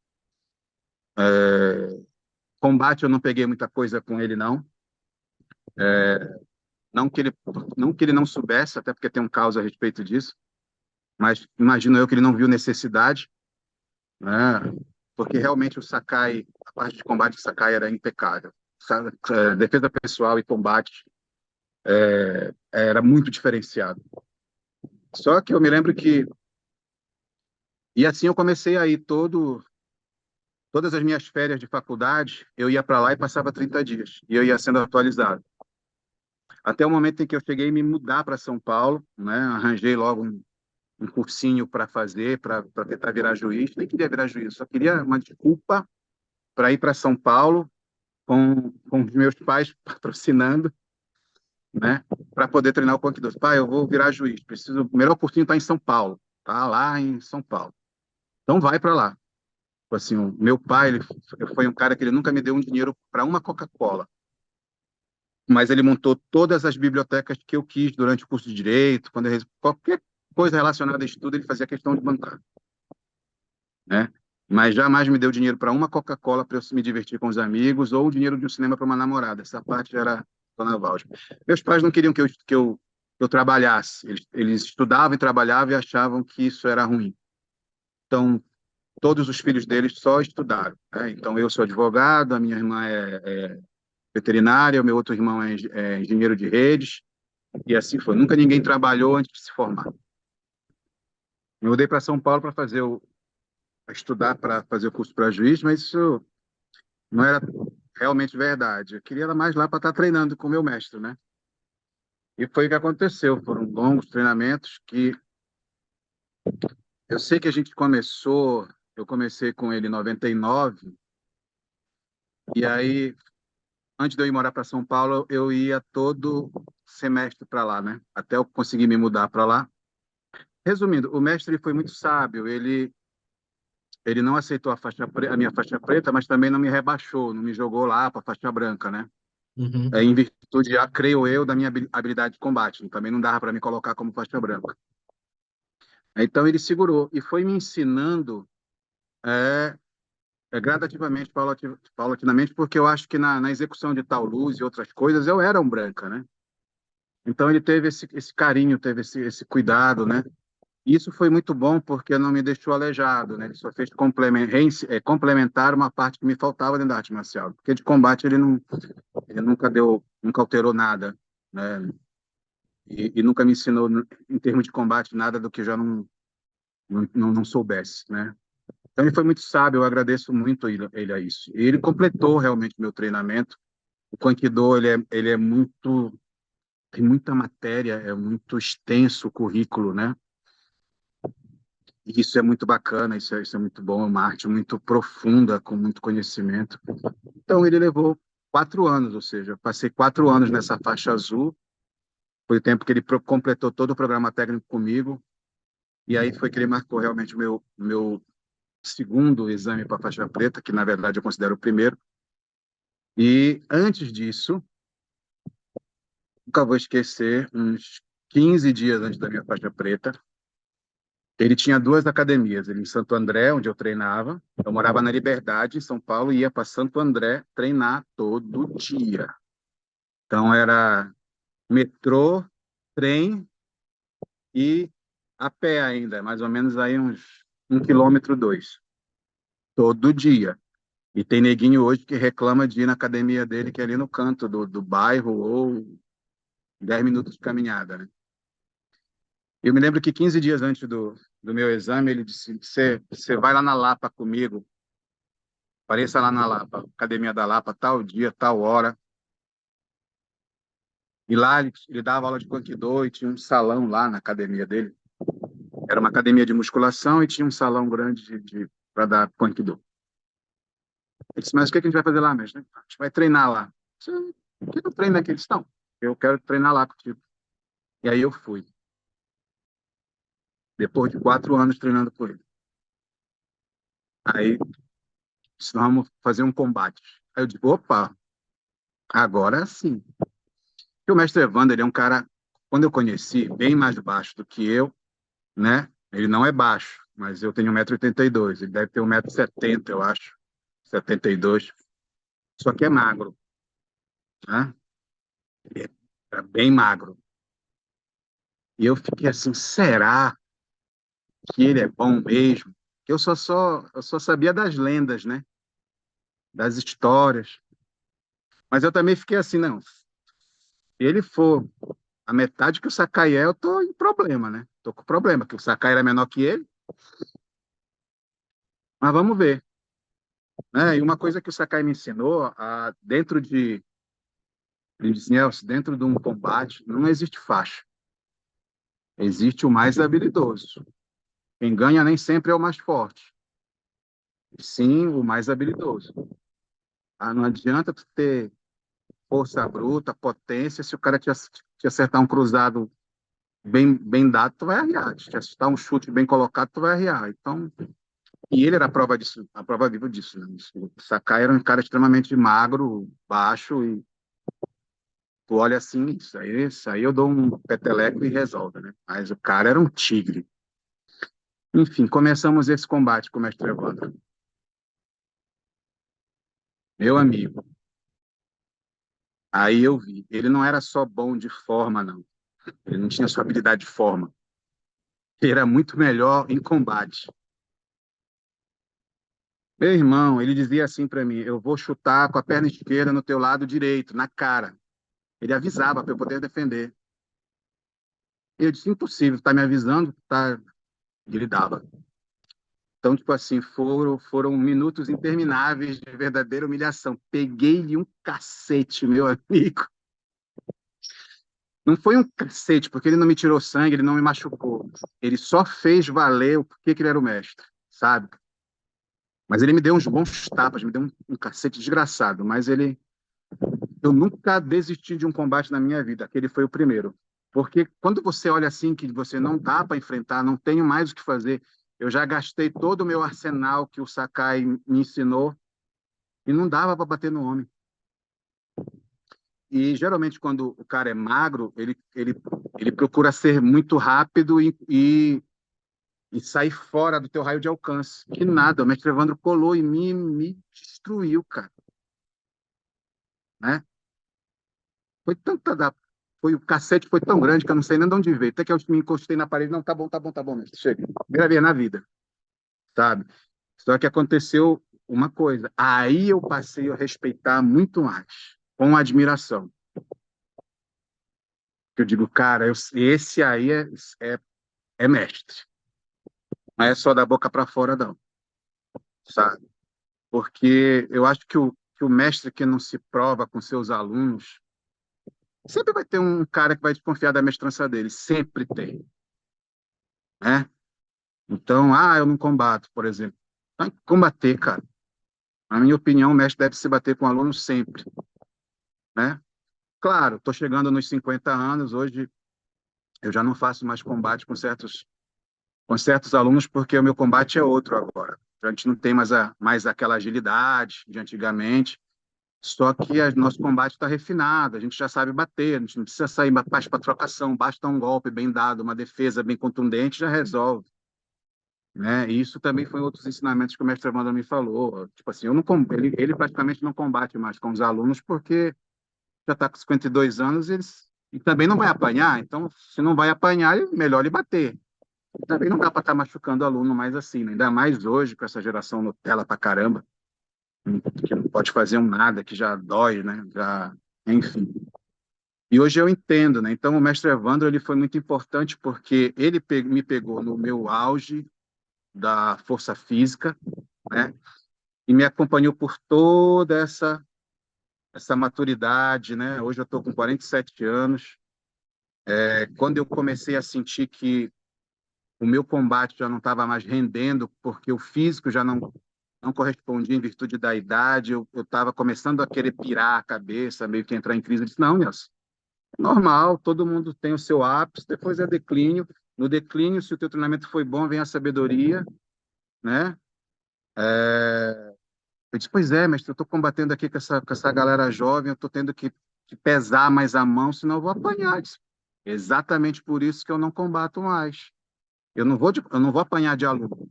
Combate eu não peguei muita coisa com ele, não. Não que ele não soubesse, até porque tem um caos a respeito disso, mas imagino eu que ele não viu necessidade, né? Porque realmente o Sakai, a parte de combate do Sakai era impecável. Defesa pessoal e combate era muito diferenciado. Só que eu me lembro que, e assim eu comecei aí todo Todas as minhas férias de faculdade, eu ia para lá e passava 30 dias. E eu ia sendo atualizado. Até o momento em que eu cheguei a me mudar para São Paulo, né? Arranjei logo um cursinho para fazer, para tentar virar juiz. Nem queria virar juiz, só queria uma desculpa para ir para São Paulo com os meus pais patrocinando, né? Para poder treinar o Punk 2. Pai, eu vou virar juiz. Preciso. O melhor cursinho está em São Paulo. Tá lá em São Paulo. Então vai para lá. Assim, o meu pai, ele foi um cara que ele nunca me deu um dinheiro para uma Coca-Cola, mas ele montou todas as bibliotecas que eu quis durante o curso de direito, qualquer coisa relacionada a estudo, ele fazia questão de bancar, né? Mas jamais me deu dinheiro para uma Coca-Cola para eu me divertir com os amigos ou dinheiro de um cinema para uma namorada. Essa parte era Dona Valde. Meus pais não queriam que eu trabalhasse. Eles estudavam e trabalhavam e achavam que isso era ruim. Então, todos os filhos deles só estudaram, né? Então, eu sou advogado, a minha irmã é veterinária, o meu outro irmão é engenheiro de redes, e assim foi. Nunca ninguém trabalhou antes de se formar. Eu mudei para São Paulo para estudar para fazer o curso para juiz, mas isso não era realmente verdade. Eu queria mais lá para estar treinando com o meu mestre, né? E foi o que aconteceu. Foram longos treinamentos que eu sei que a gente começou, eu comecei com ele em 99, e aí antes de eu ir morar para São Paulo, eu ia todo semestre para lá, né? Até eu conseguir me mudar para lá. Resumindo, o mestre foi muito sábio. Ele não aceitou a minha faixa preta, mas também não me rebaixou, não me jogou lá para faixa branca, né? Uhum. Em virtude, creio eu, da minha habilidade de combate. Também não dava para me colocar como faixa branca. Então ele segurou e foi me ensinando é, gradativamente, paulatinamente, porque eu acho que na execução de tal luz e outras coisas eu era um branca, né? Então ele teve esse carinho, teve esse cuidado, né? Isso foi muito bom porque não me deixou aleijado, né? Ele só fez complementar uma parte que me faltava dentro da arte marcial, porque de combate ele nunca alterou nada, né? E nunca me ensinou em termos de combate nada do que eu já não soubesse, né? Então ele foi muito sábio, eu agradeço muito ele a isso. E ele completou realmente meu treinamento. O Aikido, ele é muito, tem muita matéria, é muito extenso o currículo, né? E isso é muito bacana, isso é muito bom, é uma arte muito profunda, com muito conhecimento. Então, ele levou 4 anos, ou seja, eu passei 4 anos nessa faixa azul, foi o tempo que ele completou todo o programa técnico comigo, e aí foi que ele marcou realmente o meu segundo exame para faixa preta, que na verdade eu considero o primeiro. E antes disso, nunca vou esquecer, uns 15 dias antes da minha faixa preta, ele tinha duas academias, ele em Santo André, onde eu treinava. Eu morava na Liberdade, em São Paulo, e ia para Santo André treinar todo dia. Então era metrô, trem e a pé ainda, mais ou menos aí uns 1,2 quilômetro, todo dia. E tem neguinho hoje que reclama de ir na academia dele, que é ali no canto do bairro, ou 10 minutos de caminhada, né? Eu me lembro que 15 dias antes do meu exame, ele disse: Você vai lá na Lapa comigo. Apareça lá na Lapa, Academia da Lapa, tal dia, tal hora. E lá ele dava aula de Aikido e tinha um salão lá na academia dele. Era uma academia de musculação e tinha um salão grande para dar Aikido. Ele disse, mas o que a gente vai fazer lá, mestre? A gente vai treinar lá. Eu disse, por que eu treino aqui? Ele disse, não, eu quero treinar lá contigo. E aí eu fui, depois de 4 anos treinando com ele. Aí disse, vamos fazer um combate. Aí eu digo, opa, agora sim. E o mestre Evandro, ele é um cara, quando eu conheci, bem mais baixo do que eu, né? Ele não é baixo, mas eu tenho 1,82 m. Ele deve ter 1,70 m, eu acho. 72. Só que é magro, né? Ele é bem magro. E eu fiquei assim, será que ele é bom mesmo? Que eu só sabia das lendas, né? Das histórias. Mas eu também fiquei assim, não. Se ele for a metade que o Sakai é, eu tô em problema, né? Tô com problema, porque o Sakai era menor que ele. Mas vamos ver. né? E uma coisa que o Sakai me ensinou, ele disse, Nelson, dentro de um combate não existe faixa, existe o mais habilidoso. Quem ganha nem sempre é o mais forte, sim o mais habilidoso. Ah, não adianta tu ter força bruta, potência, se o cara te acertar um cruzado bem dado, tu vai arriar. Se te acertar um chute bem colocado, tu vai arriar. Então, e ele era a prova disso, a prova viva disso, né? O Sakai era um cara extremamente magro, baixo, e tu olha assim, isso aí eu dou um peteleco e resolve, né? Mas o cara era um tigre. Enfim, começamos esse combate com o mestre Evandro. Meu amigo, aí eu vi, ele não era só bom de forma, não. Ele não tinha só habilidade de forma. Ele era muito melhor em combate. Meu irmão, ele dizia assim para mim: eu vou chutar com a perna esquerda no teu lado direito, na cara. Ele avisava para eu poder defender. Eu disse: impossível, tá me avisando? Tá. E ele dava. Então, tipo assim, foram minutos intermináveis de verdadeira humilhação. Peguei-lhe um cacete, meu amigo. Não foi um cacete, porque ele não me tirou sangue, ele não me machucou. Ele só fez valer o porquê que ele era o mestre, sabe? Mas ele me deu uns bons tapas, me deu um cacete desgraçado. Mas eu nunca desisti de um combate na minha vida. Aquele foi o primeiro. Porque quando você olha assim, que você não dá para enfrentar, não tenho mais o que fazer, eu já gastei todo o meu arsenal que o Sakai me ensinou e não dava para bater no homem. E geralmente quando o cara é magro, ele procura ser muito rápido e sair fora do teu raio de alcance. Que nada, o mestre Evandro colou em mim e me destruiu, cara, né? Foi tanta da... Foi, o cacete foi tão grande que eu não sei nem de onde veio. Até que eu me encostei na parede. Não, tá bom, tá bom, tá bom, mestre. Chega. Primeira vez na vida, sabe? Só que aconteceu uma coisa. Aí eu passei a respeitar muito mais, com admiração. Eu digo, cara, esse aí é, é mestre. Não é só da boca para fora, não, sabe? Porque eu acho que o mestre que não se prova com seus alunos, sempre vai ter um cara que vai desconfiar da mestrança dele. Sempre tem, né? Então, eu não combato, por exemplo. Tem que combater, cara. Na minha opinião, o mestre deve se bater com o aluno sempre, né? Claro, estou chegando nos 50 anos, hoje eu já não faço mais combate com certos alunos, porque o meu combate é outro agora. A gente não tem mais aquela agilidade de antigamente, só que o nosso combate está refinado, a gente já sabe bater, a gente não precisa sair mais para trocação, basta um golpe bem dado, uma defesa bem contundente, já resolve. Né? E isso também foi outros ensinamentos que o mestre Evandro me falou. Tipo assim, eu não, ele praticamente não combate mais com os alunos porque já está com 52 anos e também não vai apanhar. Então, se não vai apanhar, é melhor ele bater. Também não dá para estar machucando o aluno mais assim, né? Ainda mais hoje com essa geração Nutella pra caramba, que não pode fazer um nada, que já dói, né? Já, enfim. E hoje eu entendo, né? Então, o mestre Evandro ele foi muito importante porque ele me pegou no meu auge da força física, né? E me acompanhou por toda essa maturidade, né? Hoje eu estou com 47 anos. Quando eu comecei a sentir que o meu combate já não estava mais rendendo, porque o físico já não correspondia em virtude da idade, eu estava começando a querer pirar a cabeça, meio que entrar em crise. Eu disse, não, Nelson, é normal, todo mundo tem o seu ápice, depois é declínio. No declínio, se o teu treinamento foi bom, vem a sabedoria, né? Eu disse, pois é, mestre, eu estou combatendo aqui com essa galera jovem, eu estou tendo que pesar mais a mão, senão eu vou apanhar. Eu disse, exatamente por isso que eu não combato mais. Eu não vou apanhar de aluno,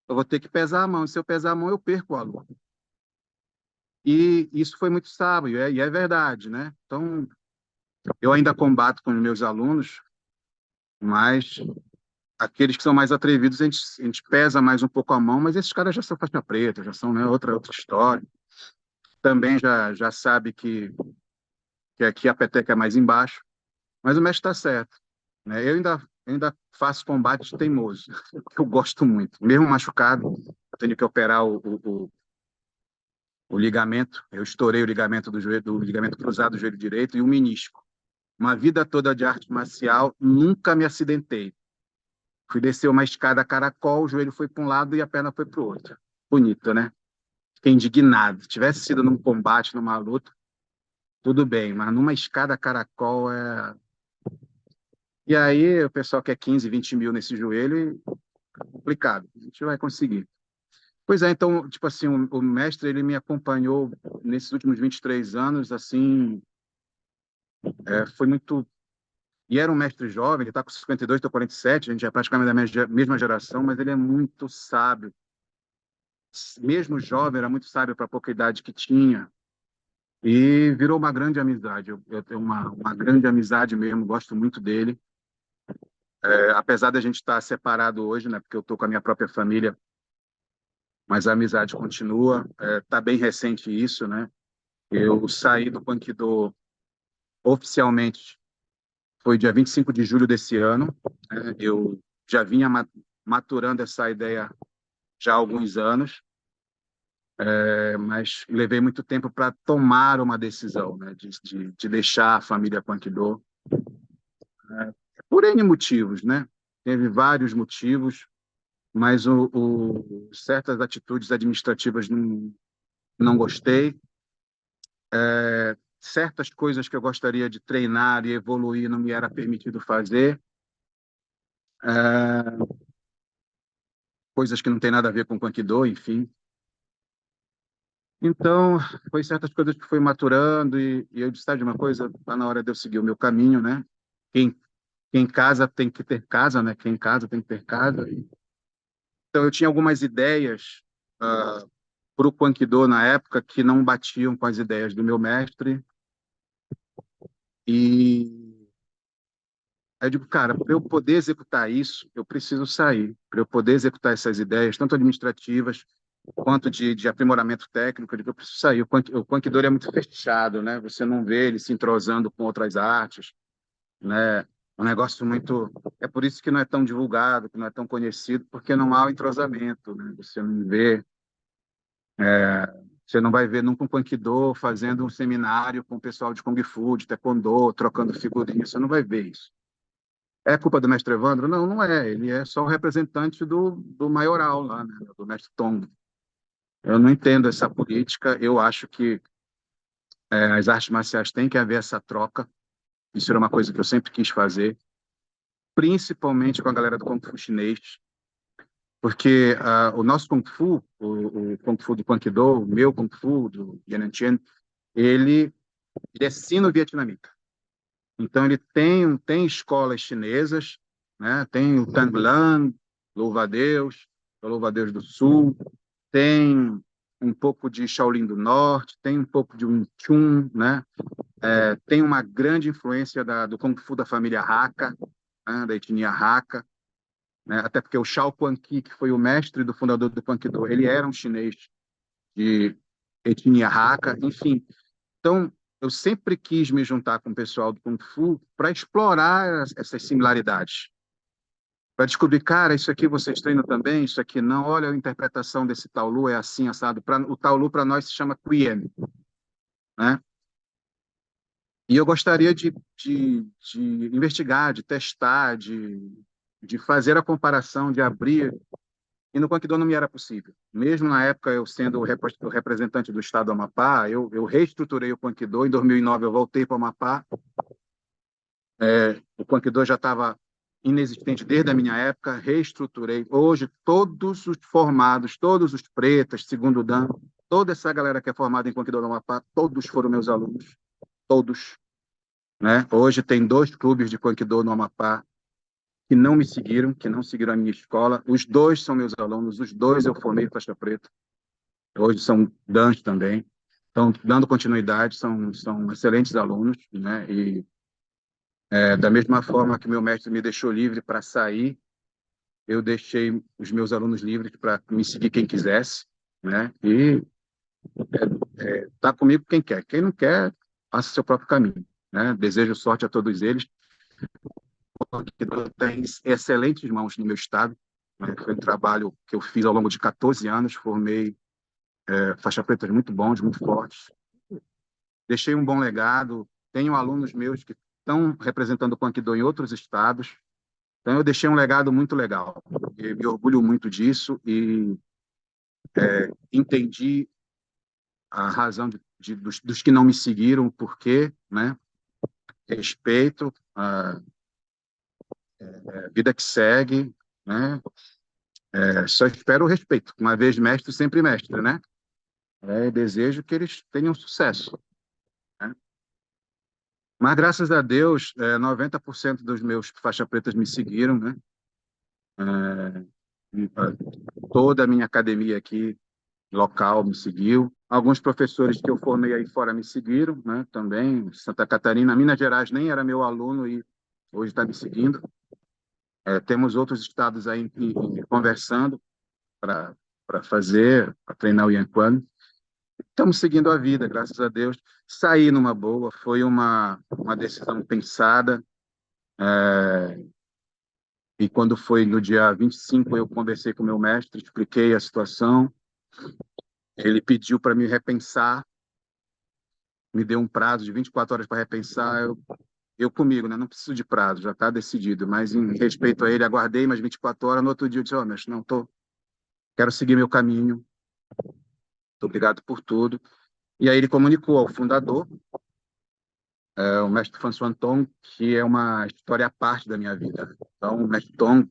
eu vou ter que pesar a mão, e se eu pesar a mão, eu perco o aluno. E isso foi muito sábio, e é verdade, né? Então, eu ainda combato com os meus alunos, mas aqueles que são mais atrevidos, a gente pesa mais um pouco a mão, mas esses caras já são faixa preta, já são, né, outra história. Também já sabe que aqui a peteca é mais embaixo, mas o mestre está certo, né? Eu ainda faço combate teimoso, que eu gosto muito. Mesmo machucado, eu tenho que operar o ligamento, eu estourei o ligamento do joelho, do ligamento cruzado do joelho direito e o menisco. Uma vida toda de arte marcial, nunca me acidentei. Fui descer uma escada caracol, o joelho foi para um lado e a perna foi para o outro. Bonito, né? Fiquei indignado. Se tivesse sido num combate, numa luta, tudo bem, mas numa escada caracol é. E aí o pessoal quer 15, 20 mil nesse joelho e é complicado. A gente vai conseguir. Pois é, então, tipo assim, o mestre, ele me acompanhou nesses últimos 23 anos, assim, foi muito. E era um mestre jovem, ele está com 52, estou com 47, a gente é praticamente da mesma geração, mas ele é muito sábio. Mesmo jovem, era muito sábio para a pouca idade que tinha. E virou uma grande amizade. Eu tenho uma grande amizade mesmo, gosto muito dele. Apesar da gente estar separado hoje, né, porque eu estou com a minha própria família, mas a amizade continua. Tá bem recente isso, né? Eu saí do Punkidô oficialmente, foi dia 25 de julho desse ano. Eu já vinha maturando essa ideia já há alguns anos, mas levei muito tempo para tomar uma decisão, né, de deixar a família Punkidô, por N motivos, né? Teve vários motivos, mas certas atitudes administrativas não gostei. Certas coisas que eu gostaria de treinar e evoluir não me era permitido fazer. É, coisas que não tem nada a ver com Aikido, enfim. Então, foi certas coisas que fui maturando e eu disse, sabe de uma coisa? Está na hora de eu seguir o meu caminho, né? Quem, quem casa tem que ter casa, né? Quem casa tem que ter casa. Então, eu tinha algumas ideias para o Aikido na época que não batiam com as ideias do meu mestre. E aí eu digo, cara, para eu poder executar isso, eu preciso sair. Para eu poder executar essas ideias, tanto administrativas quanto de aprimoramento técnico, eu digo, eu preciso sair. O Aikido é muito fechado, né? Você não vê ele se entrosando com outras artes, né? Um negócio muito. É por isso que não é tão divulgado, que não é tão conhecido, porque não há o entrosamento, né? Você não vê. Você não vai ver nunca um Aikido fazendo um seminário com o pessoal de Kung Fu, de Taekwondo, trocando figurinhas. Você não vai ver isso. É culpa do mestre Evandro? Não, não é. Ele é só o representante do maioral lá, né? Do mestre Tong. Eu não entendo essa política. Eu acho que as artes marciais têm que haver essa troca. Isso era uma coisa que eu sempre quis fazer, principalmente com a galera do Kung Fu chinês, porque o nosso Kung Fu, o Kung Fu do Aikido, o meu Kung Fu, do Yantian, ele, ele é sino-vietnamita. Então, ele tem escolas chinesas, né? Tem o Tanglan, Louva-a-Deus, Louva-a-Deus do Sul, tem um pouco de Shaolin do Norte, tem um pouco de Wing Chun, né? Tem uma grande influência do Kung Fu da família Hakka, né? Da etnia Hakka, né? Até porque o Shao Kuan-Ki, que foi o mestre do fundador do Aikido, ele era um chinês de etnia Hakka, enfim. Então, eu sempre quis me juntar com o pessoal do Kung Fu para explorar essas similaridades, para descobrir, cara, isso aqui vocês treinam também, isso aqui não. Olha, a interpretação desse Taolu é assim, assado. O Taolu para nós se chama Quien, né? E eu gostaria de investigar, de testar, de fazer a comparação, de abrir. E no Aikido não me era possível. Mesmo na época, eu sendo o representante do estado do Amapá, eu reestruturei o Aikido. Em 2009, eu voltei para o Amapá. O Aikido já estava inexistente desde a minha época, reestruturei. Hoje, todos os formados, todos os pretas, segundo Dan, toda essa galera que é formada em Aikido do Amapá, todos foram meus alunos. Todos. Né? Hoje tem 2 clubes de Aikido no Amapá que não me seguiram, que não seguiram a minha escola. Os 2 são meus alunos, os 2 eu formei faixa preta. Hoje são DANs também. Então, dando continuidade, são excelentes alunos, né? E da mesma forma que meu mestre me deixou livre para sair, eu deixei os meus alunos livres para me seguir quem quisesse, né? E tá comigo quem quer. Quem não quer, faça seu próprio caminho, né? Desejo sorte a todos eles, porque tem excelentes mãos no meu estado, né? Foi um trabalho que eu fiz ao longo de 14 anos, formei faixa pretas muito bons, muito fortes. Deixei um bom legado. Tenho alunos meus que estão representando o Punkidô em outros estados. Então, eu deixei um legado muito legal. E me orgulho muito disso e entendi a razão dos que não me seguiram, o porquê, né? Respeito a vida que segue, né? Só espero o respeito. Uma vez mestre, sempre mestre, né? Desejo que eles tenham sucesso, né? Mas, graças a Deus, 90% dos meus faixa pretas me seguiram, né? Toda a minha academia aqui, local, me seguiu. Alguns professores que eu formei aí fora me seguiram, né? Também. Santa Catarina, Minas Gerais nem era meu aluno e hoje está me seguindo. Temos outros estados aí conversando para fazer, para treinar o Yanquan. Estamos seguindo a vida, graças a Deus. Saí numa boa, foi uma decisão pensada. E quando foi no dia 25, eu conversei com o meu mestre, expliquei a situação. Ele pediu para me repensar, me deu um prazo de 24 horas para repensar. Eu comigo, né? Não preciso de prazo, já está decidido. Mas em respeito a ele, aguardei mais 24 horas. No outro dia eu disse: mestre, não, quero seguir meu caminho. Muito obrigado por tudo. E aí ele comunicou ao fundador, o mestre François Anton, que é uma história à parte da minha vida. Então, o mestre Tom,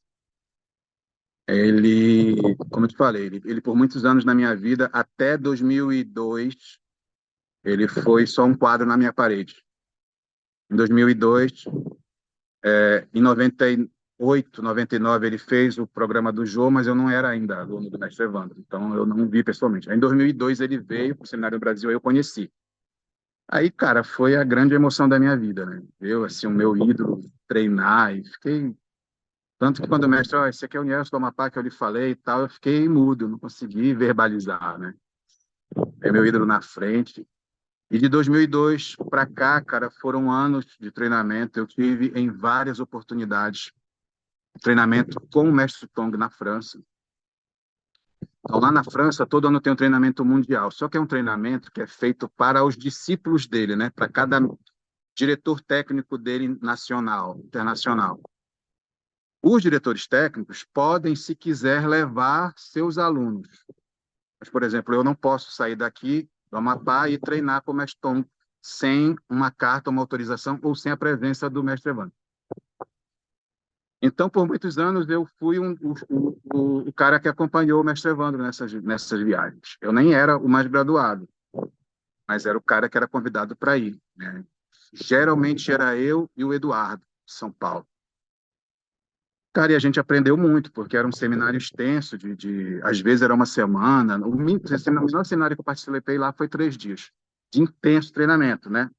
ele, como eu te falei, ele por muitos anos na minha vida, até 2002, ele foi só um quadro na minha parede. Em 2002, em 98, 99, ele fez o programa do Jô, mas eu não era ainda aluno do mestre Evandro, então eu não vi pessoalmente. Aí, em 2002, ele veio para o Seminário do Brasil, aí eu conheci. Aí, cara, foi a grande emoção da minha vida, né? Eu, assim, o meu ídolo, treinar, e fiquei... Tanto que quando o mestre, esse aqui é o Nelson do Amapá que eu lhe falei e tal, eu fiquei mudo, não consegui verbalizar, né? É meu ídolo na frente. E de 2002 para cá, cara, foram anos de treinamento. Eu tive em várias oportunidades treinamento com o mestre Tong na França. Então, lá na França, todo ano tem um treinamento mundial. Só que é um treinamento que é feito para os discípulos dele, né? Para cada diretor técnico dele nacional, internacional. Os diretores técnicos podem, se quiser, levar seus alunos. Mas, por exemplo, eu não posso sair daqui do Amapá e treinar com o mestre Tom sem uma carta, uma autorização ou sem a presença do mestre Evandro. Então, por muitos anos, eu fui o cara que acompanhou o mestre Evandro nessas viagens. Eu nem era o mais graduado, mas era o cara que era convidado para ir, né? Geralmente era eu e o Eduardo, de São Paulo. Cara, e a gente aprendeu muito, porque era um seminário extenso, às vezes era uma semana. O menor seminário que eu participei lá foi 3 dias, de intenso treinamento, né?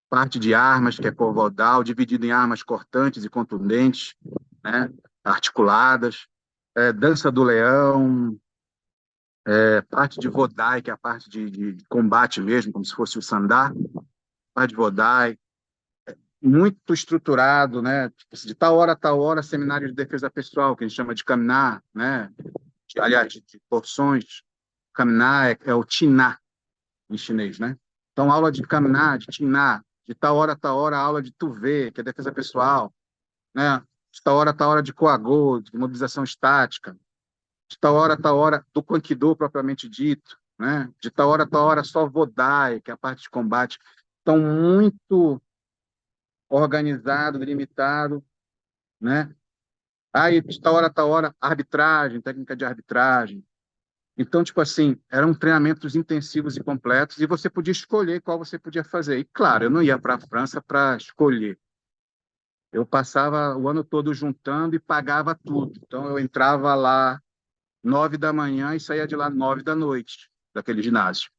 Parte de armas, que é corvodal, dividido em armas cortantes e contundentes, né? Articuladas, dança do leão, parte de vodai, que é a parte de combate mesmo, como se fosse o sandá, parte de vodai, muito estruturado, né? Tipo assim, de tal hora a tal hora, seminário de defesa pessoal, que a gente chama de caminar, né? Aliás, de porções. Caminar é o tiná em chinês, né? Então, aula de caminar, de tiná, de tal hora a tal hora, aula de tuvé, que é defesa pessoal, né? De tal hora a tal hora de coagô, de mobilização estática, de tal hora a tal hora do Kwakido propriamente dito, né? De tal hora a tal hora só vodai, que é a parte de combate. Então, muito organizado, delimitado, né? Aí, de tal hora a tal hora, arbitragem, técnica de arbitragem. Então, tipo assim, eram treinamentos intensivos e completos, e você podia escolher qual você podia fazer. E, claro, eu não ia para a França para escolher. Eu passava o ano todo juntando e pagava tudo. Então, eu entrava lá 9 da manhã e saía de lá 9 da noite, daquele ginásio,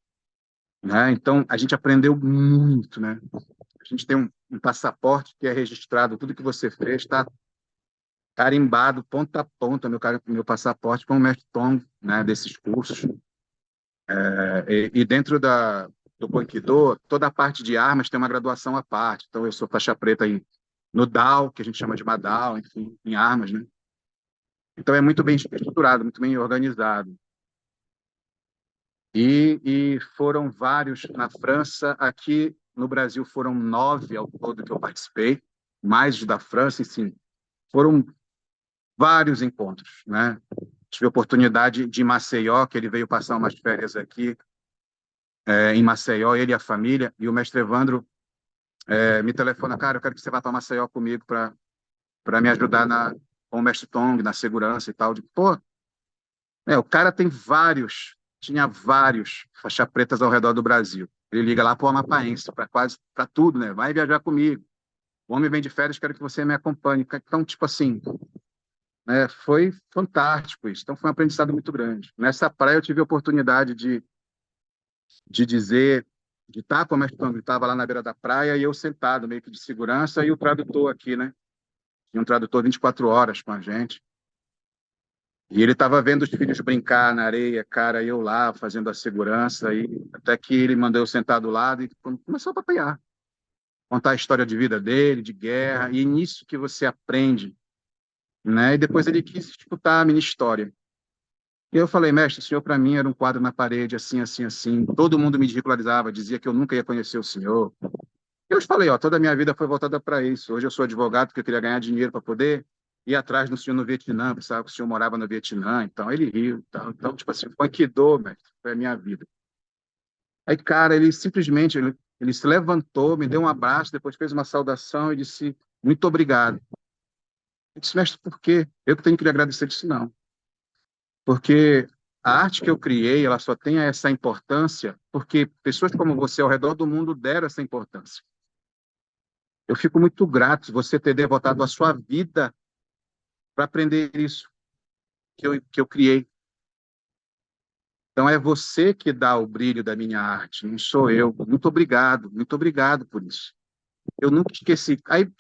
né? Então, a gente aprendeu muito, né? A gente tem um passaporte que é registrado, tudo que você fez está carimbado, ponta a ponta, meu passaporte com o mestre Tom, né, desses cursos. E dentro do Banquido, toda a parte de armas tem uma graduação à parte. Então, eu sou faixa preta no DAO, que a gente chama de Madal, enfim, em armas, né? Então, é muito bem estruturado, muito bem organizado. e foram vários na França. Aqui no Brasil foram 9 ao todo que eu participei, mais os da França, e sim, foram vários encontros, né? Tive a oportunidade de ir em Maceió, que ele veio passar umas férias aqui, em Maceió, ele e a família, e o mestre Evandro me telefona, cara, eu quero que você vá para Maceió comigo para me ajudar com o mestre Tong, na segurança e tal. De, pô, o cara tinha vários faixa pretas ao redor do Brasil. Ele liga lá para o Amapaense, para tudo, né? Vai viajar comigo. O homem vem de férias, quero que você me acompanhe. Então, tipo assim, foi fantástico isso. Então, foi um aprendizado muito grande. Nessa praia, eu tive a oportunidade de dizer, de estar com o mestre Tong, ele estava lá na beira da praia e eu sentado, meio que de segurança, e o tradutor aqui, né? Tinha um tradutor 24 horas com a gente. E ele estava vendo os filhos brincar na areia, cara, e eu lá fazendo a segurança, e até que ele mandou eu sentar do lado e começou a papear, contar a história de vida dele, de guerra, e nisso que você aprende, né? E depois ele quis escutar a minha história. E eu falei, mestre, o senhor para mim era um quadro na parede, assim, assim, assim. Todo mundo me ridicularizava, dizia que eu nunca ia conhecer o senhor. Eu falei, ó, toda a minha vida foi voltada para isso. Hoje eu sou advogado porque eu queria ganhar dinheiro para poder ir atrás do senhor no Vietnã, pensava que o senhor morava no Vietnã, então ele riu. Então tipo assim, foi que dor, mestre, foi a minha vida. Aí, cara, ele simplesmente, ele se levantou, me deu um abraço, depois fez uma saudação e disse, muito obrigado. Eu disse, mestre, por quê? Eu que tenho que lhe agradecer. Ele disse, não, porque a arte que eu criei, ela só tem essa importância porque pessoas como você ao redor do mundo deram essa importância. Eu fico muito grato você ter devotado a sua vida para aprender isso que eu criei. Então, é você que dá o brilho da minha arte, não sou eu. Muito obrigado por isso. Eu nunca esqueci. Aí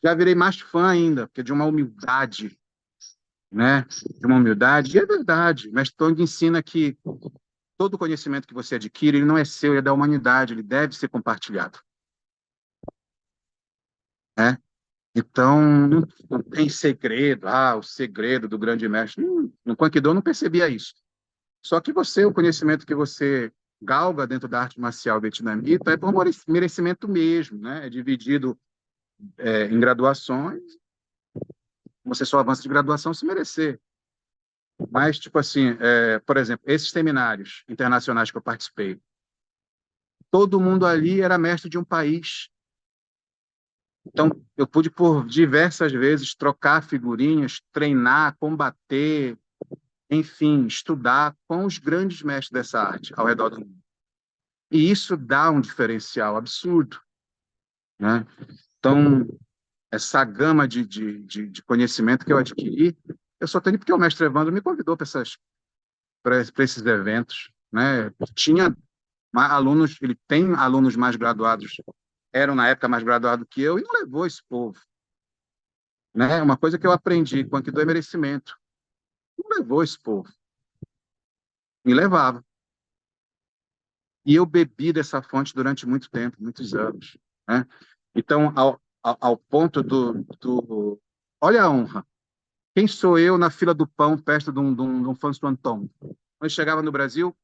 já virei mais fã ainda, porque de uma humildade, né? De uma humildade, e é verdade. Mestre Tong ensina que todo conhecimento que você adquire, ele não é seu, ele é da humanidade, ele deve ser compartilhado, né? Então, não tem segredo, o segredo do grande mestre. No Kwangdo eu não percebia isso. Só que o conhecimento que você galga dentro da arte marcial vietnamita é por merecimento mesmo, né? É dividido em graduações, você só avança de graduação se merecer. Mas, tipo assim, por exemplo, esses seminários internacionais que eu participei, todo mundo ali era mestre de um país. Então, eu pude, por diversas vezes, trocar figurinhas, treinar, combater, enfim, estudar com os grandes mestres dessa arte ao redor do mundo. E isso dá um diferencial absurdo, né? Então, essa gama de conhecimento que eu adquiri, eu só tenho porque o mestre Evandro me convidou para esses eventos, né? Tinha alunos, ele tem alunos mais graduados, eram na época mais graduados que eu, e não levou esse povo, né? Uma coisa que eu aprendi, quanto do merecimento, não levou esse povo, me levava. E eu bebi dessa fonte durante muito tempo, muitos anos, né? Então, ao ponto do... Olha a honra. Quem sou eu na fila do pão, perto de um François Anton? Quando chegava no Brasil,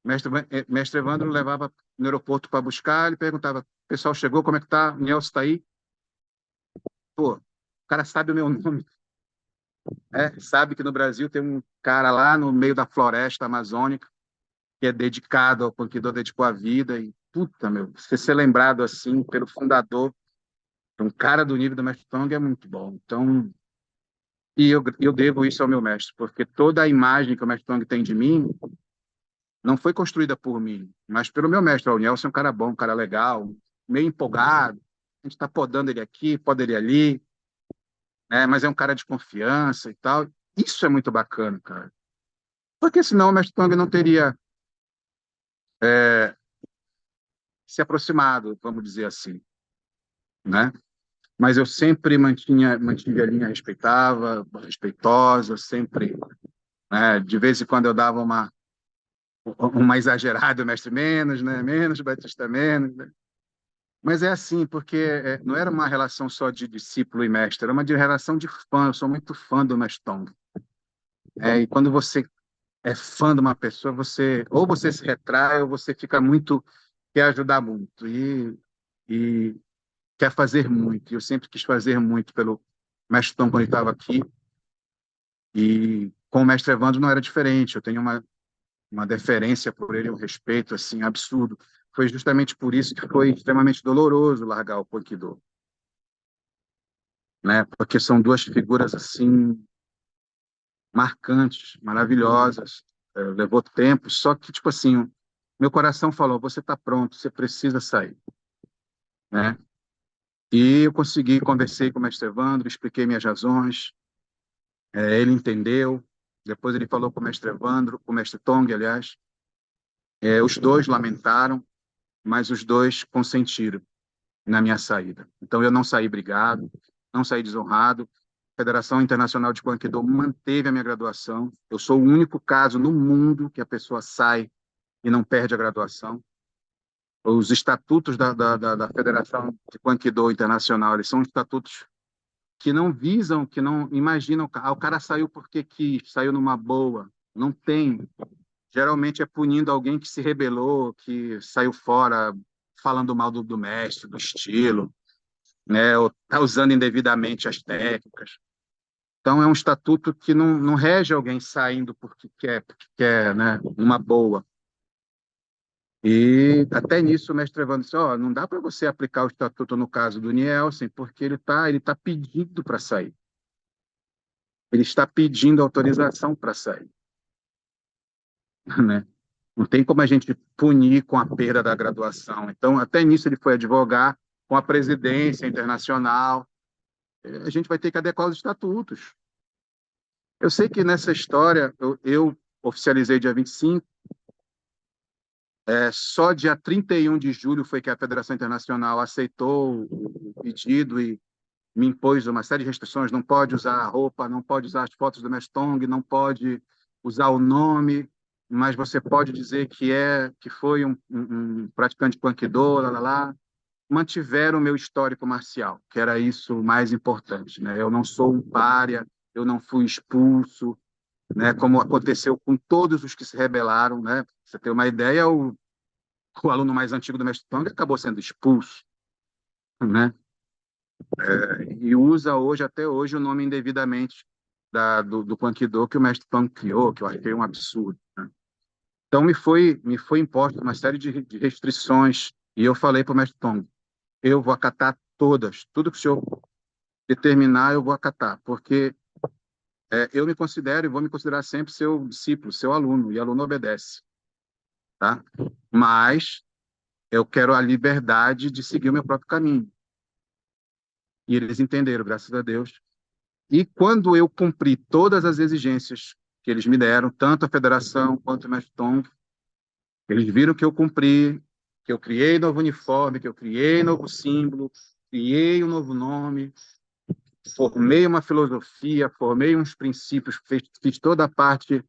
mestre Evandro levava no aeroporto para buscar, ele perguntava, o pessoal chegou, como é que tá? O Nelson está aí? Pô, o cara sabe o meu nome, sabe que no Brasil tem um cara lá no meio da floresta amazônica que é dedicado ao Pompidou, dedicou a vida e, puta, meu, você ser lembrado assim pelo fundador, um cara do nível do Mestre Tong é muito bom. Então, e eu devo isso ao meu mestre, porque toda a imagem que o Mestre Tong tem de mim não foi construída por mim, mas pelo meu mestre. O Nelson é um cara bom, um cara legal, meio empolgado, a gente está podando ele aqui, poda ele ali, né? Mas é um cara de confiança e tal. Isso é muito bacana, cara. Porque senão o Mestre Tong não teria se aproximado, vamos dizer assim, né? Mas eu sempre mantive a linha respeitosa, sempre, né? De vez em quando eu dava uma exagerada, o mestre menos, né? Menos, Batista menos, né? Mas é assim, porque não era uma relação só de discípulo e mestre, era uma relação de fã. Eu sou muito fã do Mestre Tong. E quando você é fã de uma pessoa, você ou você se retrai ou você fica muito, quer ajudar muito e quer fazer muito. E eu sempre quis fazer muito pelo mestre Tom quando ele estava aqui, e com o mestre Evandro não era diferente. Eu tenho uma deferência por ele, um respeito assim absurdo. Foi justamente por isso que foi extremamente doloroso largar o Aikido, né? Porque são duas figuras assim marcantes, maravilhosas. Levou tempo, só que tipo assim, meu coração falou: você está pronto, você precisa sair, né? E eu consegui, conversei com o mestre Evandro, expliquei minhas razões, ele entendeu. Depois ele falou com o mestre Evandro, com o mestre Tong, aliás. Os dois lamentaram, mas os dois consentiram na minha saída. Então eu não saí brigado, não saí desonrado. A Federação Internacional de Aikido manteve a minha graduação. Eu sou o único caso no mundo que a pessoa sai e não perde a graduação. Os estatutos da Federação de Aikido Internacional, eles são estatutos que não visam, que não imaginam, o cara saiu porque quis, saiu numa boa. Não tem. Geralmente é punindo alguém que se rebelou, que saiu fora falando mal do mestre, do estilo, né? Ou está usando indevidamente as técnicas. Então, é um estatuto que não rege alguém saindo porque quer, né? Numa boa. E até nisso o mestre Evandro disse: ó, não dá para você aplicar o estatuto no caso do Nielsen, porque ele tá pedindo para sair. Ele está pedindo autorização para sair, né? Não tem como a gente punir com a perda da graduação. Então, até nisso ele foi advogar com a presidência internacional. A gente vai ter que adequar os estatutos. Eu sei que nessa história, eu oficializei dia 25, só dia 31 de julho foi que a Federação Internacional aceitou o pedido e me impôs uma série de restrições. Não pode usar a roupa, não pode usar as fotos do Mestong, não pode usar o nome, mas você pode dizer que foi um praticante de Aikido, lá, lá, lá. Mantiveram o meu histórico marcial, que era isso o mais importante, né? Eu não sou um pária, eu não fui expulso, né? Como aconteceu com todos os que se rebelaram, né? Pra você ter uma ideia, o aluno mais antigo do mestre Tong acabou sendo expulso, né? E usa hoje, até hoje, o nome indevidamente do Aikido que o mestre Tong criou, que eu achei um absurdo, né? Então, me foi imposta uma série de restrições, e eu falei para o mestre Tong: eu vou acatar todas, tudo que o senhor determinar, eu vou acatar, porque eu me considero e vou me considerar sempre seu discípulo, seu aluno, e aluno obedece, tá? Mas eu quero a liberdade de seguir o meu próprio caminho. E eles entenderam, graças a Deus. E quando eu cumpri todas as exigências que eles me deram, tanto a federação quanto o mestre Tom, eles viram que eu cumpri, que eu criei novo uniforme, que eu criei novo símbolo, criei um novo nome, formei uma filosofia, formei uns princípios, fiz toda a parte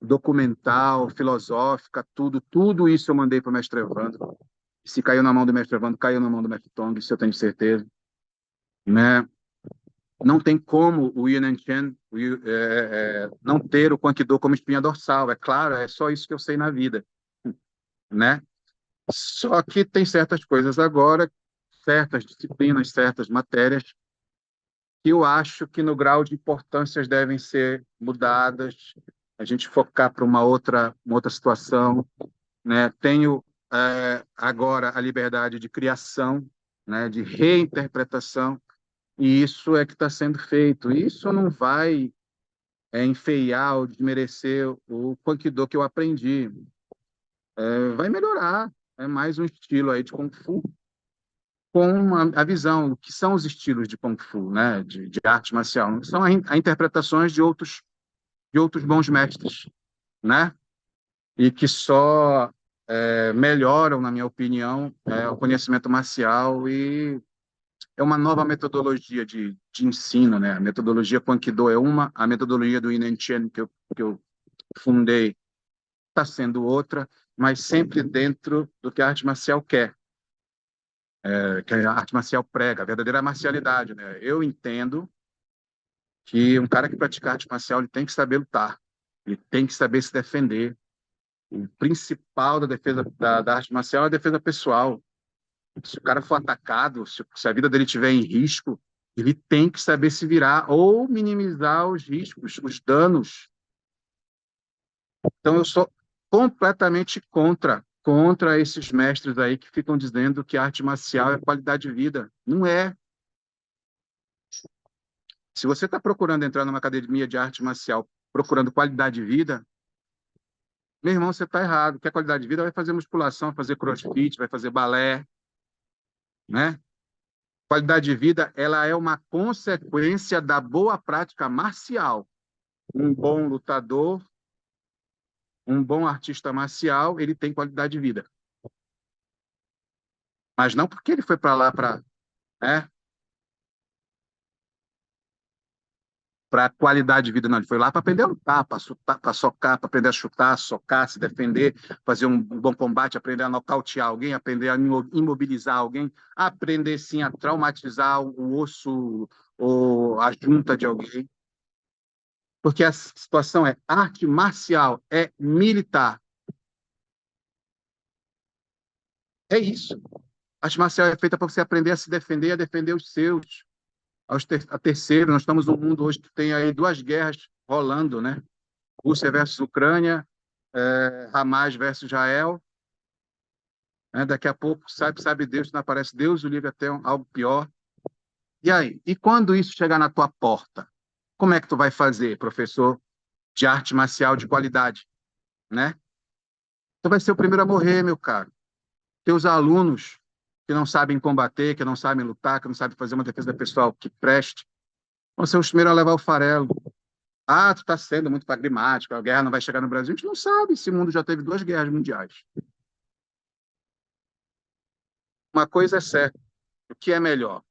documental, filosófica, tudo isso eu mandei para o mestre Evandro. Se caiu na mão do mestre Evandro, caiu na mão do mestre Tong, isso eu tenho certeza, né? Não tem como o Yuan Chen não ter o Aikido como espinha dorsal, é claro, é só isso que eu sei na vida, né? Só que tem certas coisas agora, certas disciplinas, certas matérias, que eu acho que no grau de importância devem ser mudadas, a gente focar para uma outra situação, né? Tenho agora a liberdade de criação, né? De reinterpretação, e isso é que está sendo feito. Isso não vai enfeiar ou desmerecer o Aikido que eu aprendi. Vai melhorar. É mais um estilo aí de Kung Fu com a visão, o que são os estilos de Kung Fu, né? De arte marcial. São a interpretações de outros bons mestres, né? E que só melhoram, na minha opinião, o conhecimento marcial, e é uma nova metodologia de ensino, né? A metodologia Aikido é uma, a metodologia do Inen Chen que eu fundei está sendo outra, mas sempre dentro do que a arte marcial quer, que a arte marcial prega, a verdadeira marcialidade, né? Eu entendo que um cara que pratica arte marcial ele tem que saber lutar, Ele tem que saber se defender. O principal da defesa da arte marcial é a defesa pessoal. Se o cara for atacado, se a vida dele estiver em risco, ele tem que saber se virar ou minimizar os riscos, os danos. Então, eu sou completamente contra esses mestres aí que ficam dizendo que a arte marcial é qualidade de vida. Não é. Se você está procurando entrar numa academia de arte marcial procurando qualidade de vida, meu irmão, você está errado. Quer qualidade de vida, vai fazer musculação, vai fazer crossfit, vai fazer balé, né? Qualidade de vida, ela é uma consequência da boa prática marcial. Um bom lutador, um bom artista marcial, ele tem qualidade de vida. Mas não porque ele foi para lá para, né, para qualidade de vida, não. Ele foi lá para aprender a lutar, para socar, para aprender a chutar, socar, se defender, fazer um bom combate, aprender a nocautear alguém, aprender a imobilizar alguém, aprender sim a traumatizar o osso ou a junta de alguém. Porque a situação é arte marcial, é militar. É isso. A arte marcial é feita para você aprender a se defender, a defender os seus. A terceiro, nós estamos num mundo hoje que tem aí duas guerras rolando, né? Rússia versus Ucrânia, Hamas versus Israel, né? Daqui a pouco, sabe Deus, não aparece Deus, o livre até algo pior. E aí? E quando isso chegar na tua porta? Como é que tu vai fazer, professor de arte marcial de qualidade, né? Tu vai ser o primeiro a morrer, meu caro. Teus alunos que não sabem combater, que não sabem lutar, que não sabem fazer uma defesa pessoal que preste, vão ser os primeiros a levar o farelo. Ah, tu está sendo muito pragmático, a guerra não vai chegar no Brasil. A gente não sabe, esse mundo já teve duas guerras mundiais. Uma coisa é certa, o que é melhor?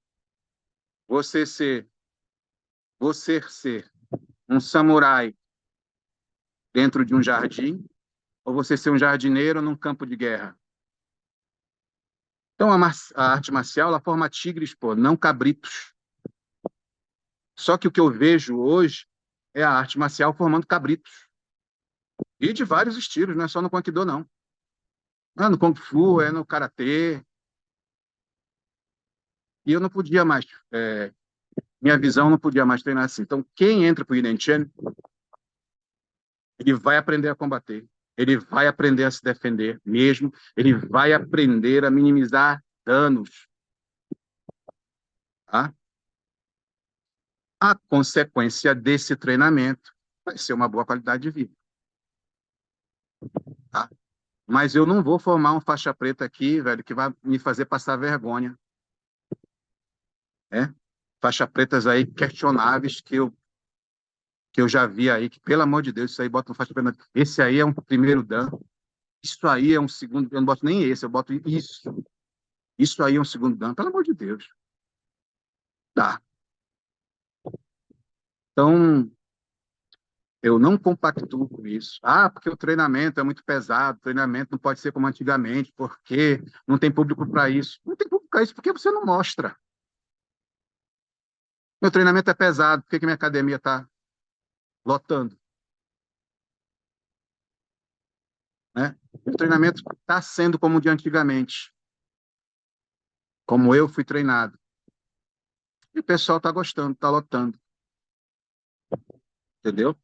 Você ser, você ser um samurai dentro de um jardim ou você ser um jardineiro num campo de guerra? Então, a arte marcial, ela forma tigres, pô, não cabritos. Só que o que eu vejo hoje é a arte marcial formando cabritos. E de vários estilos, não é só no Aikido, não. É no Kung Fu, é no Karatê. E eu não podia mais, minha visão não podia mais treinar assim. Então, quem entra para o Inen Chen, ele vai aprender a combater, ele vai aprender a se defender mesmo, ele vai aprender a minimizar danos. Tá? A consequência desse treinamento vai ser uma boa qualidade de vida. Tá? Mas eu não vou formar um faixa preta aqui, velho, que vai me fazer passar vergonha. Né? Faixa pretas aí questionáveis que eu já vi aí, que pelo amor de Deus, isso aí bota um faixa preta. Esse aí é um primeiro dan, isso aí é um segundo, eu não boto nem esse, eu boto isso. Isso aí é um segundo dan, pelo amor de Deus. Tá. Então, eu não compactuo com isso. Ah, porque o treinamento é muito pesado, o treinamento não pode ser como antigamente, porque não tem público para isso. Não tem público para isso porque você não mostra. Meu treinamento é pesado, por que que minha academia está lotando? Né? O treinamento está sendo como o de antigamente, como eu fui treinado. E o pessoal está gostando, está lotando, entendeu?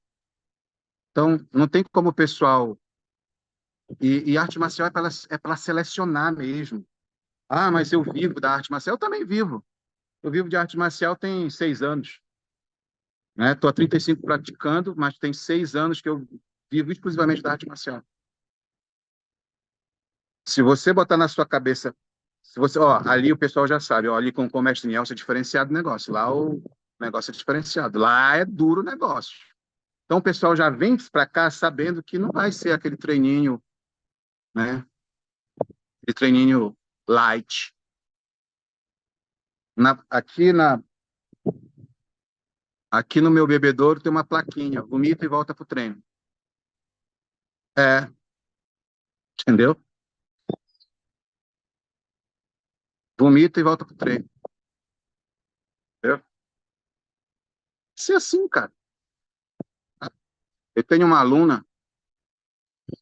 Então, não tem como o pessoal. E arte marcial é para selecionar mesmo. Ah, mas eu vivo da arte marcial. Eu também vivo. Eu vivo de arte marcial tem 6 anos. Né? Estou há 35 praticando, mas tem 6 anos que eu vivo exclusivamente da arte marcial. Se você botar na sua cabeça, se você, ó, ali o pessoal já sabe, ó, ali com o mestre Nielsen é diferenciado o negócio. Lá o negócio é diferenciado. Lá é duro o negócio. Então o pessoal já vem para cá sabendo que não vai ser aquele treininho, né? Aquele treininho light. Aqui no meu bebedouro tem uma plaquinha, vomita e volta pro treino. É, entendeu? Vomita e volta pro treino. Entendeu? Isso é assim, cara. Eu tenho uma aluna,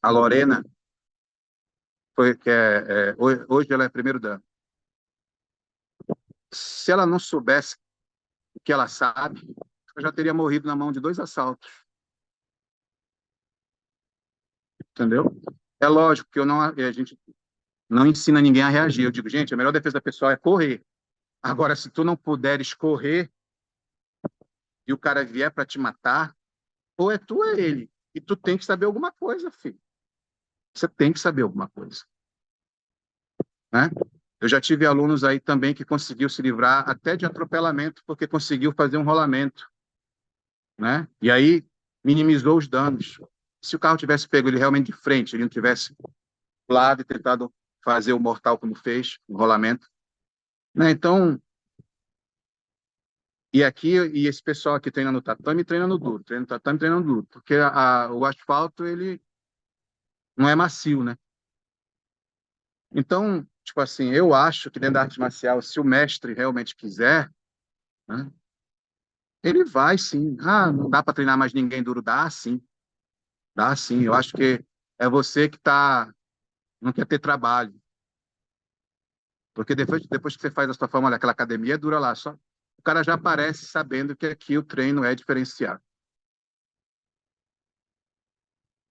a Lorena, hoje ela é primeiro dan. Se ela não soubesse o que ela sabe, ela já teria morrido na mão de 2 assaltos, entendeu? É lógico que a gente não ensina ninguém a reagir. Eu digo, gente, a melhor defesa da pessoa é correr. Agora, se tu não puderes correr e o cara vier para te matar, ou é tu ou é ele. E tu tem que saber alguma coisa, filho. Você tem que saber alguma coisa, né? Eu já tive alunos aí também que conseguiu se livrar até de atropelamento porque conseguiu fazer um rolamento, né? E aí minimizou os danos. Se o carro tivesse pego ele realmente de frente, ele não tivesse lado e tentado fazer o mortal como fez, o rolamento, né? Então, e esse pessoal aqui treina no tatame, treina no duro, treina no tatame, treina no duro, porque o asfalto ele não é macio, né? Então, tipo assim, eu acho que dentro da arte marcial, se o mestre realmente quiser, né, ele vai sim. Ah, não dá para treinar mais ninguém duro, dá sim, dá sim. Eu acho que é você que não quer ter trabalho, porque depois que você faz a sua forma, olha, aquela academia dura lá, só o cara já aparece sabendo que aqui o treino é diferenciado.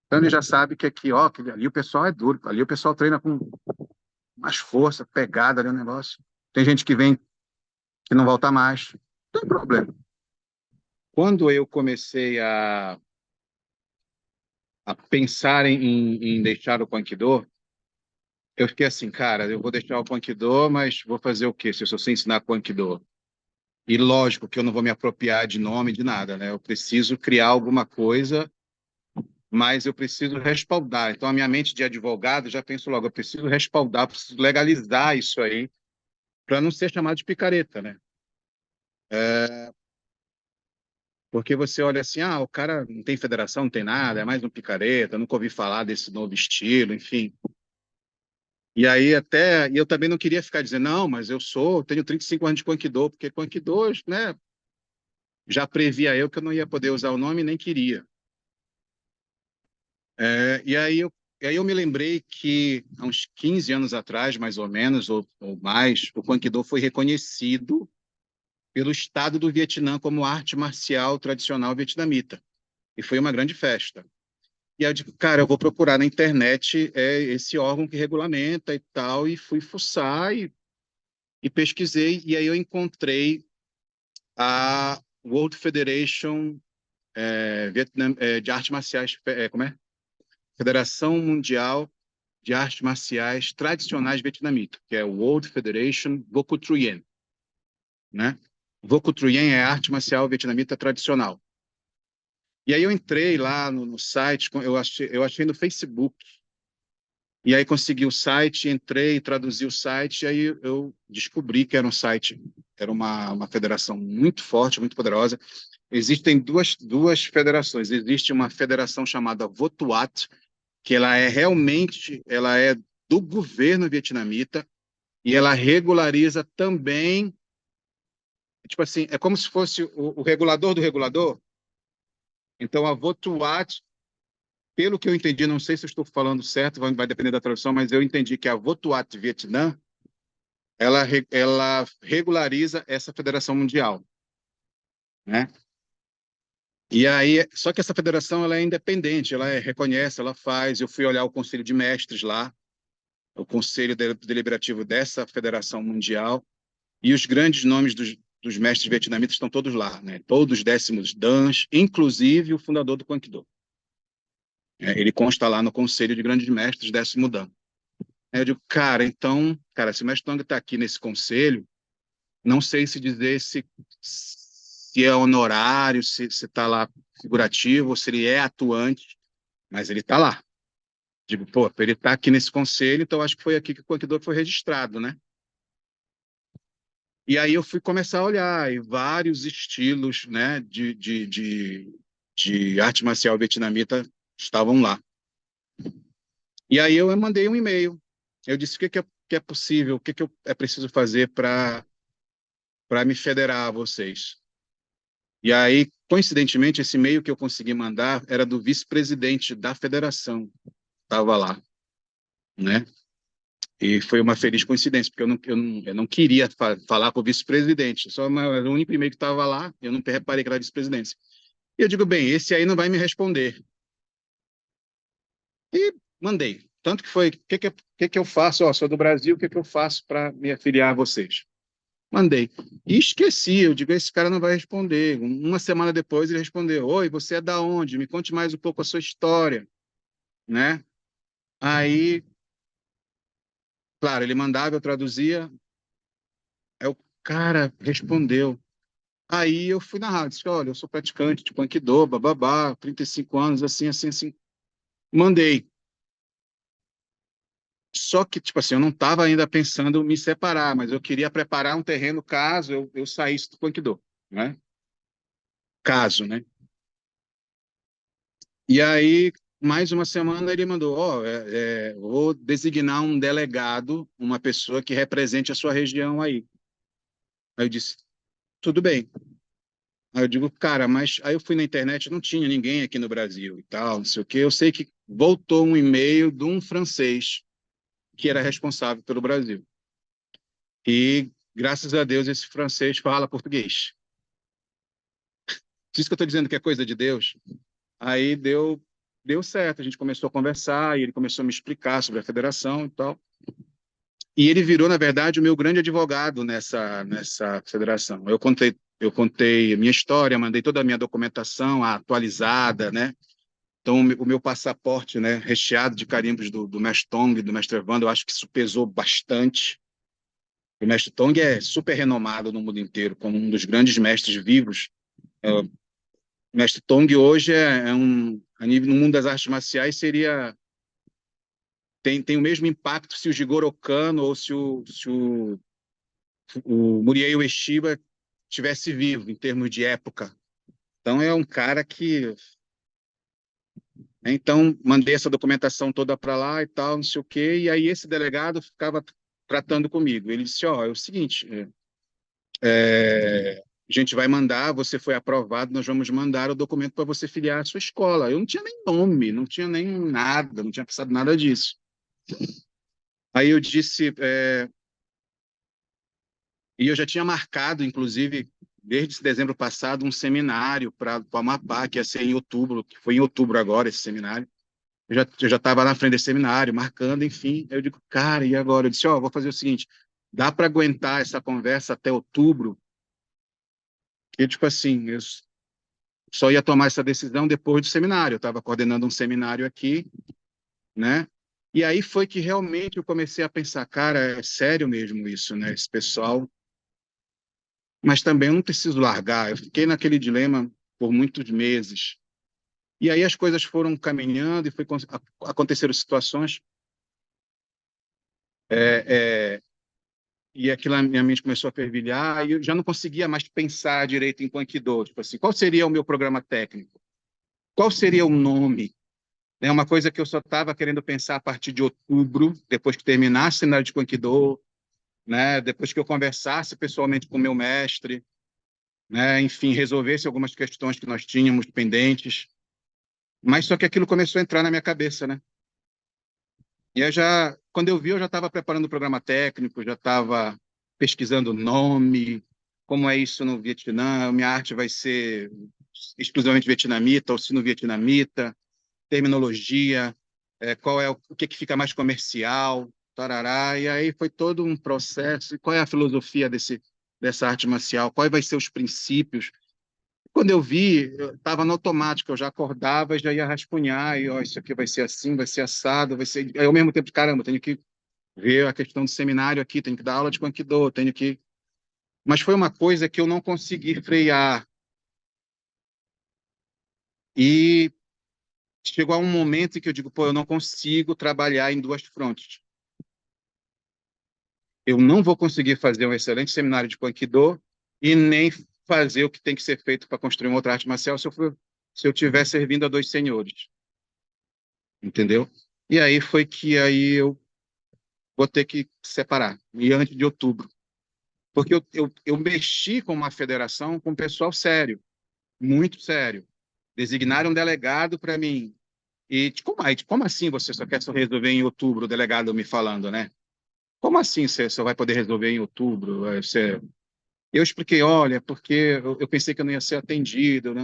Então ele já sabe que aqui, ó, que ali o pessoal é duro, ali o pessoal treina com mais força, pegada ali o negócio. Tem gente que vem que não volta mais. Não tem problema. Quando eu comecei a pensar em deixar o Aikido, eu fiquei assim, cara, eu vou deixar o Aikido, mas vou fazer o quê se eu só sei ensinar Aikido? E lógico que eu não vou me apropriar de nome, de nada, né? Eu preciso criar alguma coisa, mas eu preciso respaldar. Então, a minha mente de advogado já penso logo, eu preciso respaldar, preciso legalizar isso aí, para não ser chamado de picareta, né? Porque você olha assim, ah, o cara não tem federação, não tem nada, é mais um picareta, nunca ouvi falar desse novo estilo, enfim. E eu também não queria ficar dizendo, não, mas tenho 35 anos de Aikido, porque Aikido, né, já previa eu que eu não ia poder usar o nome, nem queria. É, e aí eu me lembrei que há uns 15 anos atrás, mais ou menos, ou mais, o Aikido foi reconhecido pelo Estado do Vietnã como arte marcial tradicional vietnamita. E foi uma grande festa. E aí eu digo, cara, eu vou procurar na internet esse órgão que regulamenta e tal, e fui fuçar e pesquisei, e aí eu encontrei a World Federation Vietnam, de Artes Marciais, como é? Federação Mundial de Artes Marciais Tradicionais Vietnamita, que é o World Federation Voc Truyen, né? Voc Truyen é arte marcial vietnamita tradicional. E aí eu entrei lá no site, eu achei no Facebook. E aí consegui o site, entrei, traduzi o site, e aí eu descobri que era um site, era uma federação muito forte, muito poderosa. Existem duas federações. Existe uma federação chamada Votuat, que ela é do governo vietnamita, e ela regulariza também, tipo assim, é como se fosse o regulador do regulador. Então, a Votuat, pelo que eu entendi, não sei se eu estou falando certo, vai depender da tradução, mas eu entendi que a Votuat Vietnã, ela regulariza essa federação mundial, né? E aí, só que essa federação ela é independente, reconhece, ela faz. Eu fui olhar o conselho de mestres lá, o conselho deliberativo dessa federação mundial, e os grandes nomes dos mestres vietnamitas estão todos lá, né? Todos décimos dans, inclusive o fundador do Aikido. Ele consta lá no conselho de grandes mestres décimo dan. Aí eu digo, cara, então, cara, se o mestre Tong está aqui nesse conselho, não sei se dizer se é honorário, se está lá figurativo, ou se ele é atuante, mas ele está lá. Digo, pô, ele está aqui nesse conselho, então acho que foi aqui que o Aikido foi registrado, né? E aí eu fui começar a olhar, e vários estilos, né, de arte marcial vietnamita estavam lá. E aí eu mandei um e-mail. Eu disse que é possível, o que é preciso fazer para me federar a vocês. E aí, Coincidentemente, esse e-mail que eu consegui mandar era do vice-presidente da federação, estava lá, né? E foi uma feliz coincidência, porque eu não queria falar com o vice-presidente, era o único e-mail que estava lá, eu não reparei que era vice-presidência. E eu digo, bem, esse aí não vai me responder. E mandei. Tanto que foi, o que eu faço? Ó, sou do Brasil, o que eu faço para me afiliar a vocês? Mandei. E esqueci, eu digo, esse cara não vai responder. Uma semana depois ele respondeu, oi, você é da onde? Me conte mais um pouco a sua história, né? Aí, claro, ele mandava, eu traduzia, aí o cara respondeu. Aí eu fui na rádio, disse, olha, eu sou praticante de Aikido, bababá, 35 anos, assim, assim, assim. Mandei. Só que, tipo assim, eu não estava ainda pensando em me separar, mas eu queria preparar um terreno caso eu saísse do Aikido, né? Caso, né? E aí, mais uma semana, ele mandou, ó, vou designar um delegado, uma pessoa que represente a sua região aí. Aí eu disse, tudo bem. Aí eu digo, cara, mas aí eu fui na internet, não tinha ninguém aqui no Brasil e tal, não sei o quê. Eu sei que voltou um e-mail de um francês que era responsável pelo Brasil. E, graças a Deus, esse francês fala português. Isso que eu estou dizendo que é coisa de Deus. Aí deu certo, a gente começou a conversar e ele começou a me explicar sobre a federação e tal. E ele virou, na verdade, o meu grande advogado nessa federação. Eu contei a minha história, mandei toda a minha documentação atualizada, né? Então, o meu passaporte, né, recheado de carimbos do Mestre Tong, do Mestre Evandro, eu acho que isso pesou bastante. O Mestre Tong é super renomado no mundo inteiro, como um dos grandes mestres vivos. O Mestre Tong hoje a nível, no mundo das artes marciais, tem o mesmo impacto se o Jigoro Kano ou se o Muriei Ueshiba estivesse vivo, em termos de época. Então, é um cara que... Então, mandei essa documentação toda para lá e tal, não sei o quê, e aí esse delegado ficava tratando comigo. Ele disse, ó, é o seguinte, a gente vai mandar, você foi aprovado, nós vamos mandar o documento para você filiar à sua escola. Eu não tinha nem nome, não tinha nem nada, não tinha pensado nada disso. Aí eu disse, e eu já tinha marcado, inclusive, desde dezembro passado, um seminário para o Amapá, que ia ser em outubro, que foi em outubro agora esse seminário. Eu já estava na frente desse seminário, marcando, enfim. Eu digo, cara, e agora? Eu disse, ó, vou fazer o seguinte, dá para aguentar essa conversa até outubro? E, tipo assim, eu só ia tomar essa decisão depois do seminário. Eu estava coordenando um seminário aqui, né? E aí foi que realmente eu comecei a pensar, cara, é sério mesmo isso, né? Esse pessoal... Mas também eu não preciso largar. Eu fiquei naquele dilema por muitos meses. E aí as coisas foram caminhando e aconteceram situações, é, é, e aquilo na minha mente começou a fervilhar e eu já não conseguia mais pensar direito em Aikido. Tipo assim, qual seria o meu programa técnico? Qual seria o nome? É uma coisa que eu só estava querendo pensar a partir de outubro, depois que terminasse o seminário de Aikido, né? Depois que eu conversasse pessoalmente com o meu mestre, né? Enfim, resolvesse algumas questões que nós tínhamos pendentes. Mas só que aquilo começou a entrar na minha cabeça, né? E quando eu vi, eu já estava preparando o programa técnico, já estava pesquisando o nome, como é isso no Vietnã, minha arte vai ser exclusivamente vietnamita ou sino-vietnamita, terminologia, qual é o que fica mais comercial, tarará, e aí foi todo um processo, e qual é a filosofia dessa arte marcial, quais vai ser os princípios. Quando eu vi, eu estava no automático, eu já acordava e já ia rascunhar, e ó, isso aqui vai ser assim, vai ser assado, vai ser... Aí, ao mesmo tempo, caramba, tenho que ver a questão do seminário aqui, tenho que dar aula de Aikido, tenho que... Mas foi uma coisa que eu não consegui frear. E chegou a um momento em que eu digo, pô, eu não consigo trabalhar em duas frontes. Eu não vou conseguir fazer um excelente seminário de Aikido e nem fazer o que tem que ser feito para construir uma outra arte marcial se eu estiver servindo a dois senhores. Entendeu? E aí foi que aí eu vou ter que separar, e antes de outubro. Porque eu mexi com uma federação com pessoal sério. muito sério. Designaram um delegado para mim. E como assim você só quer só resolver em outubro, o delegado me falando, né? Como assim você só vai poder resolver em outubro? Eu expliquei, olha, porque eu pensei que eu não ia ser atendido, né?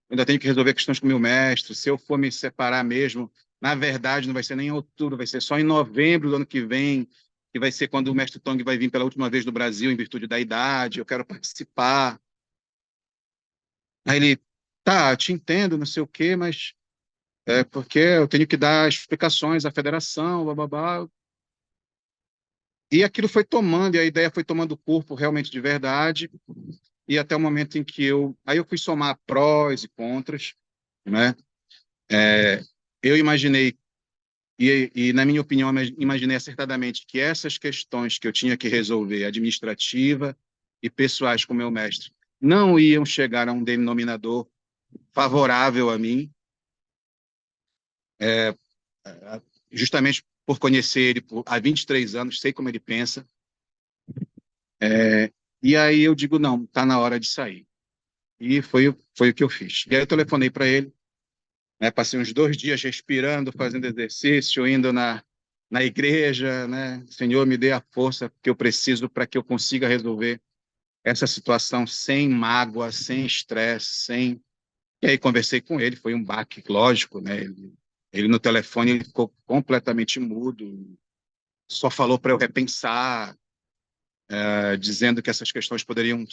Eu ainda tenho que resolver questões com o meu mestre. Se eu for me separar mesmo, na verdade, não vai ser nem em outubro, vai ser só em novembro do ano que vem, que vai ser quando o mestre Tong vai vir pela última vez no Brasil, em virtude da idade. Eu quero participar. Aí ele, tá, te entendo, não sei o quê, mas é porque eu tenho que dar explicações à federação, blá, blá, blá. E aquilo foi tomando, e a ideia foi tomando corpo realmente de verdade, e até o momento em que aí eu fui somar prós e contras, né? É, eu imaginei, na minha opinião, imaginei acertadamente que essas questões que eu tinha que resolver, administrativa e pessoais com o meu mestre, não iam chegar a um denominador favorável a mim, justamente por conhecer ele há 23 anos, sei como ele pensa, e aí eu digo, não, está na hora de sair. E foi o que eu fiz. E aí eu telefonei para ele, né, passei uns 2 dias respirando, fazendo exercício, indo na igreja, né? Senhor, me dê a força que eu preciso para que eu consiga resolver essa situação sem mágoa, sem estresse, sem... E aí conversei com ele, foi um baque, lógico, né? Ele no telefone ele ficou completamente mudo, só falou para eu repensar, dizendo que essas questões poderiam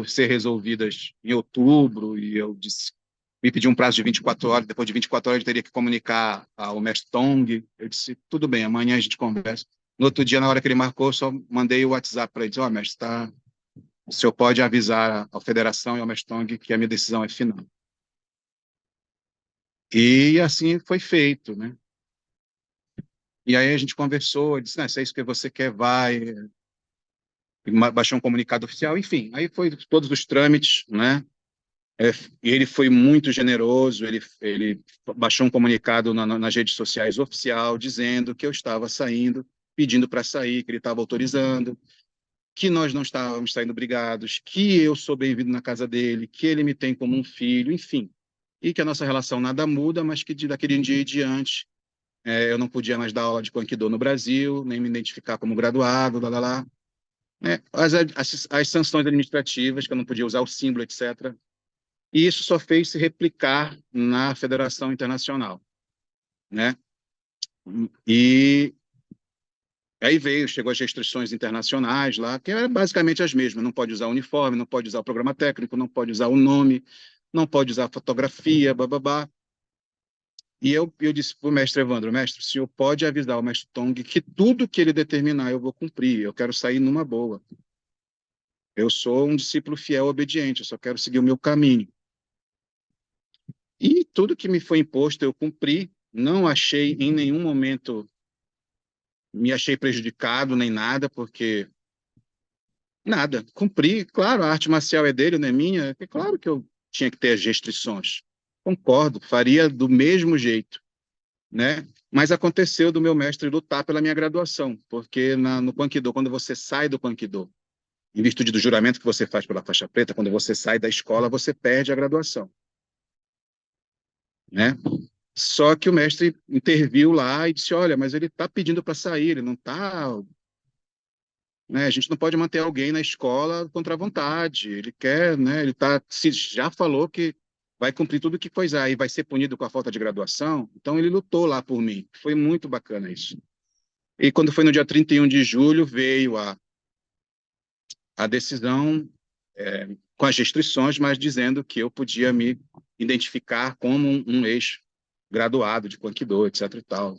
ser resolvidas em outubro, e eu disse, me pediu um prazo de 24 horas, depois de 24 horas eu teria que comunicar ao mestre Tong. Eu disse, tudo bem, amanhã a gente conversa. No outro dia, na hora que ele marcou, eu só mandei o WhatsApp para ele, disse, ó, mestre, o senhor pode avisar à federação e ao mestre Tong que a minha decisão é final. E assim foi feito, né? E aí a gente conversou, disse, se é isso que você quer, vai, baixou um comunicado oficial, enfim, aí foi todos os trâmites, né? E ele foi muito generoso, ele baixou um comunicado nas redes sociais oficial, dizendo que eu estava saindo, pedindo para sair, que ele estava autorizando, que nós não estávamos saindo brigados, que eu sou bem-vindo na casa dele, que ele me tem como um filho, enfim. E que a nossa relação nada muda, mas que daquele dia em diante eu não podia mais dar aula de Aikido no Brasil, nem me identificar como graduado, lá, lá, lá. Né? As sanções administrativas, que eu não podia usar o símbolo, etc. E isso só fez se replicar na Federação Internacional, né? E aí chegou as restrições internacionais lá, que eram basicamente as mesmas, não pode usar uniforme, não pode usar o programa técnico, não pode usar o nome, não pode usar fotografia, bababá. E eu disse para o mestre Evandro, mestre, o senhor pode avisar o mestre Tong que tudo que ele determinar eu vou cumprir, eu quero sair numa boa. Eu sou um discípulo fiel, obediente, eu só quero seguir o meu caminho. E tudo que me foi imposto eu cumpri, não achei em nenhum momento, me achei prejudicado nem nada, porque nada, cumpri. Claro, a arte marcial é dele, não é minha, é claro que eu tinha que ter as restrições. Concordo, faria do mesmo jeito, né? Mas aconteceu do meu mestre lutar pela minha graduação, porque no Aikido, quando você sai do Aikido, em virtude do juramento que você faz pela faixa preta, quando você sai da escola, você perde a graduação, né? Só que o mestre interviu lá e disse, olha, mas ele está pedindo para sair, ele não está... Né, a gente não pode manter alguém na escola contra a vontade, ele quer, né, ele se já falou que vai cumprir tudo que coisar e vai ser punido com a falta de graduação, então ele lutou lá por mim, foi muito bacana isso. E quando foi no dia 31 de julho, veio a decisão com as restrições, mas dizendo que eu podia me identificar como um ex-graduado de Aikido, etc e tal,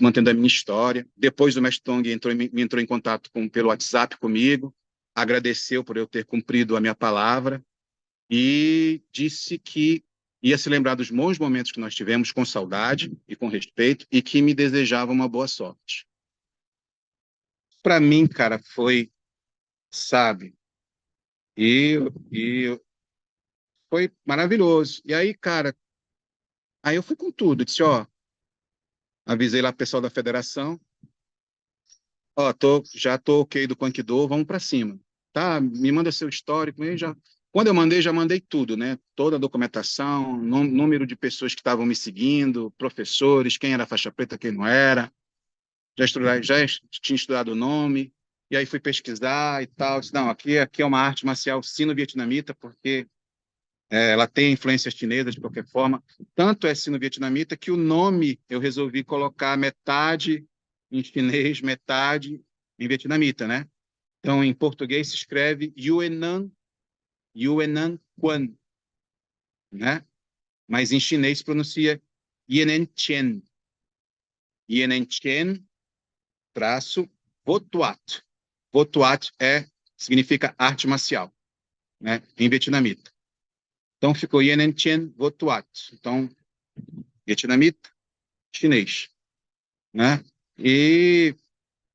mantendo a minha história. Depois o mestre Tong me entrou em contato pelo WhatsApp comigo, agradeceu por eu ter cumprido a minha palavra e disse que ia se lembrar dos bons momentos que nós tivemos com saudade e com respeito e que me desejava uma boa sorte. Para mim, cara, foi, sabe, e, e foi maravilhoso. E aí, cara, aí eu fui com tudo, disse, ó, avisei lá o pessoal da federação, ó, já tô ok do Aikido, vamos para cima. Tá, me manda seu histórico, aí já Quando eu mandei, já mandei tudo, né? Toda a documentação, número de pessoas que estavam me seguindo, professores, quem era faixa preta, quem não era. Já tinha estudado o nome, e aí fui pesquisar e tal. Disse, não, aqui é uma arte marcial sino-vietnamita, porque ela tem influência chinesa de qualquer forma. Tanto é sino-vietnamita que o nome eu resolvi colocar metade em chinês, metade em vietnamita, né? Então, em português se escreve Yuenan Quan, né? Mas em chinês se pronuncia Yenen Chen. Yenen Chen, traço, Votuat. Votuat significa arte marcial, né? Em vietnamita. Então, ficou Yenen Chen Votuat. Então, vietnamita, chinês, né? E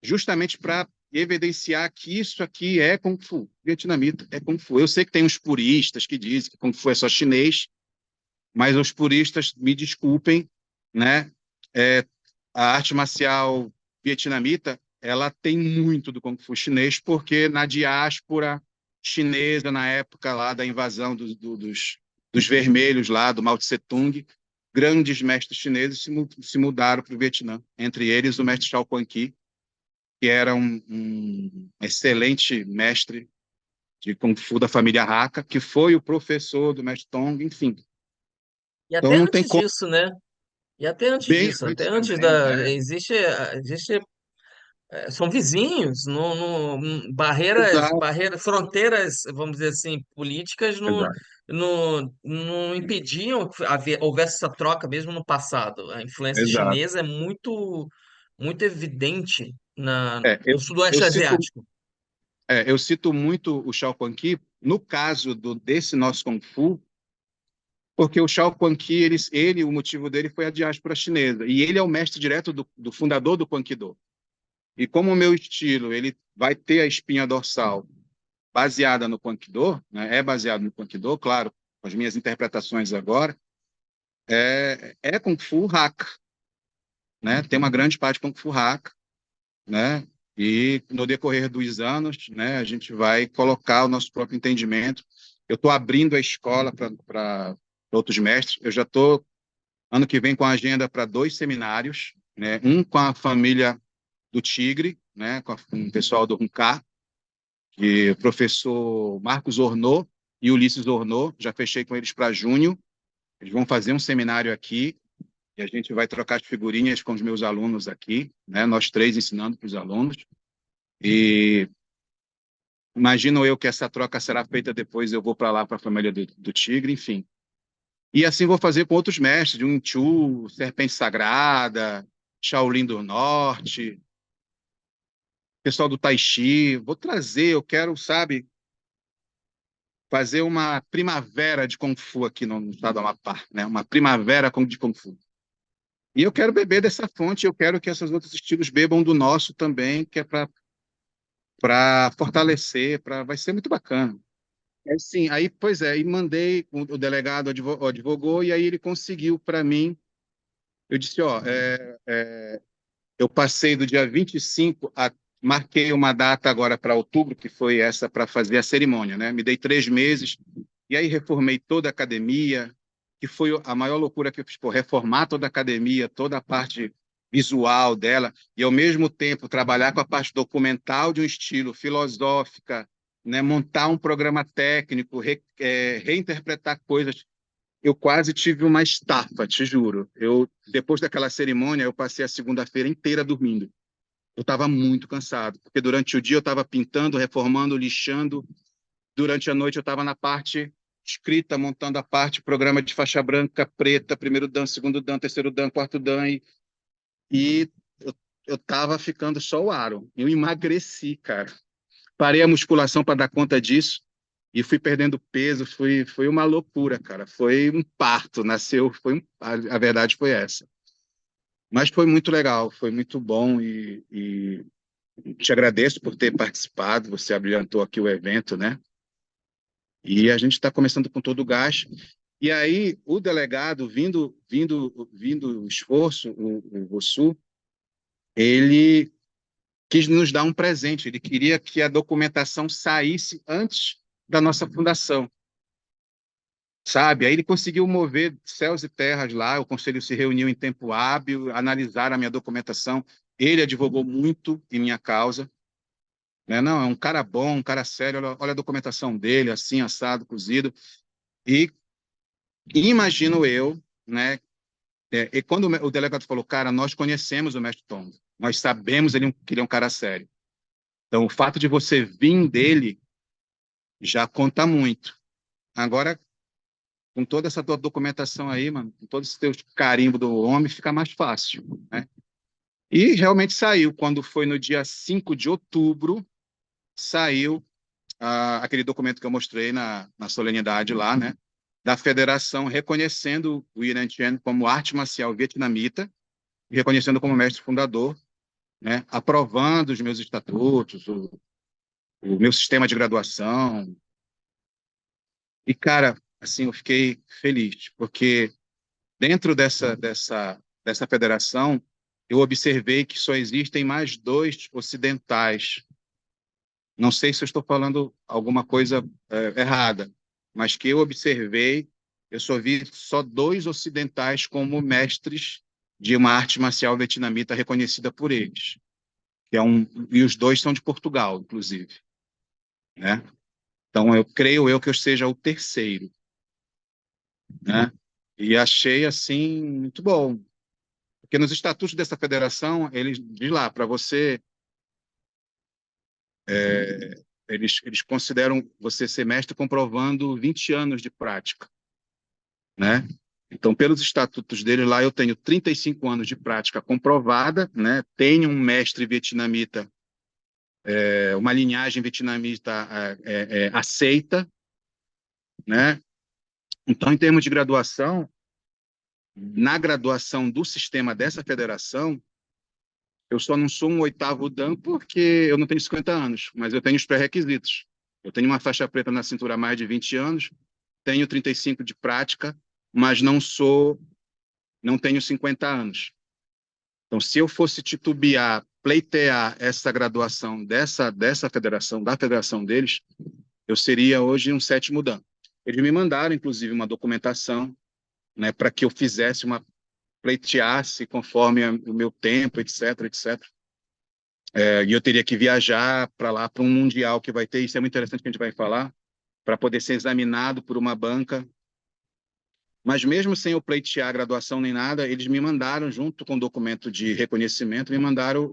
justamente para evidenciar que isso aqui é Kung Fu, vietnamita é Kung Fu. Eu sei que tem uns puristas que dizem que Kung Fu é só chinês, mas os puristas, me desculpem, né? É, a arte marcial vietnamita, ela tem muito do Kung Fu chinês, porque na diáspora chinesa, na época lá da invasão dos vermelhos lá, do Mao Tse-tung, grandes mestres chineses se mudaram para o Vietnã, entre eles o mestre Shao Quan Ki, que era um excelente mestre de Kung Fu da família Hakka, que foi o professor do mestre Tong, enfim. E Então até não tem antes como, disso, né? E até antes bem disso, até antes antes também, da. Existe são vizinhos, Exato, barreiras, fronteiras, vamos dizer assim, políticas exato, não impediam que houvesse essa troca mesmo no passado. A influência exato. chinesa é muito evidente É, no eu, eu Sudoeste cito, Asiático. eu cito muito o Shao Quan Ki no caso desse nosso Kung Fu, porque o Shao Quan Ki, o motivo dele foi a diáspora chinesa, e ele é o mestre direto do fundador do Quan Kido. E como o meu estilo, ele vai ter a espinha dorsal baseada no Quan Kido, né, é baseado no Quan Kido, claro, com as minhas interpretações agora, é Kung Fu Hakka, né? Tem uma grande parte de Kung Fu Hakka, né? E no decorrer dos anos, né, a gente vai colocar o nosso próprio entendimento. Eu estou abrindo a escola para outros mestres. Eu já estou, ano que vem, com a agenda para 2 seminários, né? Um com a família do Tigre, né, com o pessoal do Runcar, que é o professor Marcos Ornô e Ulisses Ornô. Já fechei com eles para junho. Eles vão fazer um seminário aqui e a gente vai trocar as figurinhas com os meus alunos aqui, né? Nós três ensinando para os alunos. E imagino eu que essa troca será feita depois, eu vou para lá, para a família do Tigre, enfim. E assim vou fazer com outros mestres, de um Chu, Serpente Sagrada, Shaolin do Norte, pessoal do Tai Chi. Vou trazer, eu quero, sabe, fazer uma primavera de Kung Fu aqui no estado do Amapá, né? Uma primavera de Kung Fu. E eu quero beber dessa fonte, eu quero que esses outros estilos bebam do nosso também, que é para fortalecer, vai ser muito bacana. Sim, aí, pois é, e mandei, o delegado advogou, e aí ele conseguiu para mim. Eu disse, ó, eu passei do dia 25 marquei uma data agora para outubro, que foi essa para fazer a cerimônia, né? Me dei 3 meses, e aí reformei toda a academia, que foi a maior loucura que eu fiz, pô, reformar toda a academia, toda a parte visual dela, e ao mesmo tempo trabalhar com a parte documental de um estilo filosófica, né? Montar um programa técnico, reinterpretar coisas. Eu quase tive uma estafa, te juro. Depois daquela cerimônia, eu passei a segunda-feira inteira dormindo. Eu estava muito cansado, porque durante o dia eu estava pintando, reformando, lixando. Durante a noite eu estava na parte escrita, montando a parte, programa de faixa branca, preta, primeiro dan, segundo dan, terceiro dan, quarto dan. E eu estava ficando só o aro. Eu emagreci, cara. Parei a musculação para dar conta disso e fui perdendo peso. Foi uma loucura, cara. Foi um parto. Nasceu. A verdade foi essa. Mas foi muito legal, foi muito bom e te agradeço por ter participado. Você abrilhantou aqui o evento, né? E a gente está começando com todo o gás. E aí o delegado, vindo o esforço, o Rossu, ele quis nos dar um presente. Ele queria que a documentação saísse antes da nossa fundação. sabe? Aí ele conseguiu mover céus e terras lá, o conselho se reuniu em tempo hábil, analisaram a minha documentação, ele advogou muito em minha causa, né? Não, é um cara bom, um cara sério, olha a documentação dele, assim, assado, cozido, e imagino eu, né? E quando o delegado falou, cara, nós conhecemos o mestre Tom, nós sabemos que ele é um cara sério. Então, o fato de você vir dele já conta muito. Agora, com toda essa tua documentação aí, mano, com todo esse teu carimbo do homem, fica mais fácil, né? E realmente saiu. Quando foi no dia 5 de outubro, saiu aquele documento que eu mostrei na solenidade lá, né? Da federação reconhecendo o Yuan Chen como arte marcial vietnamita e reconhecendo como mestre fundador, né? Aprovando os meus estatutos, o meu sistema de graduação. E, cara, assim, eu fiquei feliz, porque dentro dessa federação, eu observei que só existem mais dois ocidentais. Não sei se eu estou falando alguma coisa errada, mas que eu observei, eu só vi só dois ocidentais como mestres de uma arte marcial vietnamita reconhecida por eles, que é e os dois são de Portugal, inclusive, né? Então, eu creio eu que eu seja o terceiro, né? E achei, assim, muito bom. Porque nos estatutos dessa federação, eles diz lá, para você, eles consideram você ser mestre comprovando 20 anos de prática, né? Então, pelos estatutos dele lá, eu tenho 35 anos de prática comprovada, né? Tenho um mestre vietnamita, uma linhagem vietnamita aceita, né? Então, em termos de graduação, na graduação do sistema dessa federação, eu só não sou um oitavo dan porque eu não tenho 50 anos, mas eu tenho os pré-requisitos. Eu tenho uma faixa preta na cintura há mais de 20 anos, tenho 35 de prática, mas não tenho 50 anos. Então, se eu fosse titubear, pleitear essa graduação dessa federação, da federação deles, eu seria hoje um sétimo dan. Eles me mandaram, inclusive, uma documentação, né, para que eu fizesse pleiteasse conforme o meu tempo, etc, etc. E eu teria que viajar para lá, para um mundial que vai ter, isso é muito interessante que a gente vai falar, para poder ser examinado por uma banca. Mas mesmo sem eu pleitear a graduação nem nada, eles me mandaram, junto com o documento de reconhecimento, me mandaram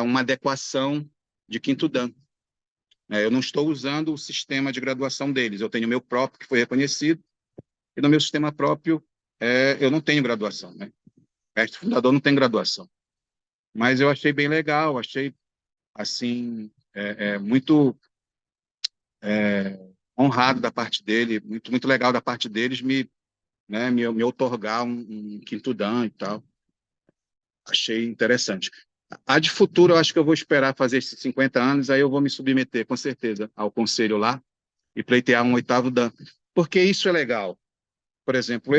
uma adequação de quinto dan. Eu não estou usando o sistema de graduação deles, eu tenho o meu próprio, que foi reconhecido, e no meu sistema próprio eu não tenho graduação, né? Mestre fundador não tem graduação. Mas eu achei bem legal, achei, assim, muito honrado da parte dele, muito, muito legal da parte deles me outorgar um quinto dan e tal. Achei interessante. A de futuro, eu acho que eu vou esperar fazer esses 50 anos, aí eu vou me submeter, com certeza, ao conselho lá e pleitear um oitavo dan. Porque isso é legal. Por exemplo,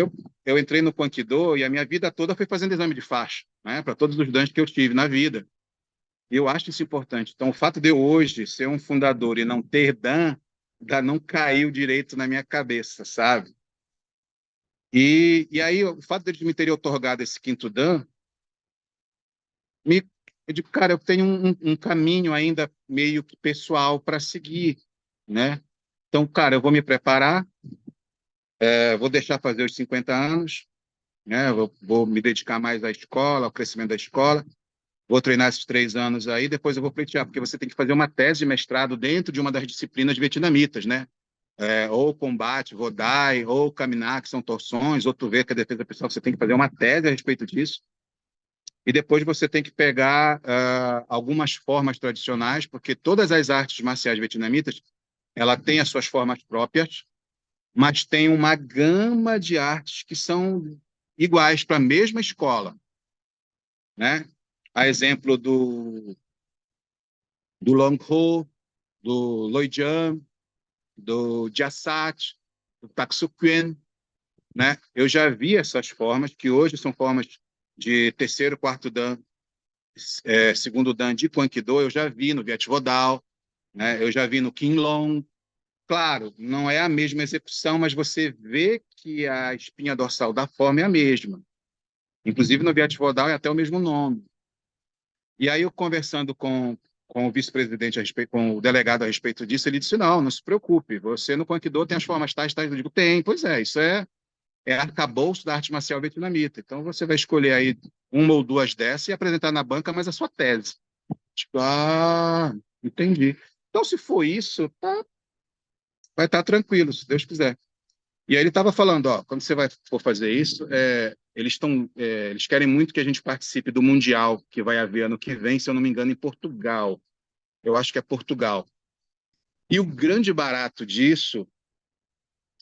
eu entrei no Quankido e a minha vida toda foi fazendo exame de faixa, né, para todos os dans que eu tive na vida. E eu acho isso importante. Então, o fato de eu hoje ser um fundador e não ter dan, ainda não caiu direito na minha cabeça, sabe? E aí, o fato de me terem otorgado esse quinto dan, eu digo, cara, eu tenho um caminho ainda meio que pessoal para seguir, né? Então, cara, eu vou me preparar, vou deixar fazer os 50 anos, né? Vou me dedicar mais à escola, ao crescimento da escola, vou treinar esses 3 anos aí, depois eu vou pleitear, porque você tem que fazer uma tese de mestrado dentro de uma das disciplinas vietnamitas, né? Ou combate, rodai, ou caminar, que são torções, ou tu vê que a defesa pessoal, você tem que fazer uma tese a respeito disso. E depois você tem que pegar algumas formas tradicionais, porque todas as artes marciais vietnamitas, ela tem as suas formas próprias, mas tem uma gama de artes que são iguais para a mesma escola, né? A exemplo do Long Ho, do Loi Jian, do Jasat, do Tak Suk Kuen, né? Eu já vi essas formas, que hoje são formas de terceiro, quarto dan, segundo dan de Kwang Do, eu já vi no Viet Vo Dao, né? Eu já vi no King Long, claro, não é a mesma execução, mas você vê que a espinha dorsal da forma é a mesma. Inclusive no viativodal é até o mesmo nome. E aí eu conversando com o vice-presidente a respeito, com o delegado a respeito disso, ele disse: não, não se preocupe, você no Quanquido tem as formas tais, tais. Eu digo: tem, pois é, isso é arcabouço da arte marcial vietnamita. Então você vai escolher aí uma ou duas dessas e apresentar na banca, mas a sua tese. Tipo, entendi. Então, se for isso, vai estar tranquilo, se Deus quiser. E aí ele estava falando, ó, quando você vai for fazer isso, eles querem muito que a gente participe do Mundial que vai haver ano que vem, se eu não me engano, em Portugal. Eu acho que é Portugal. E o grande barato disso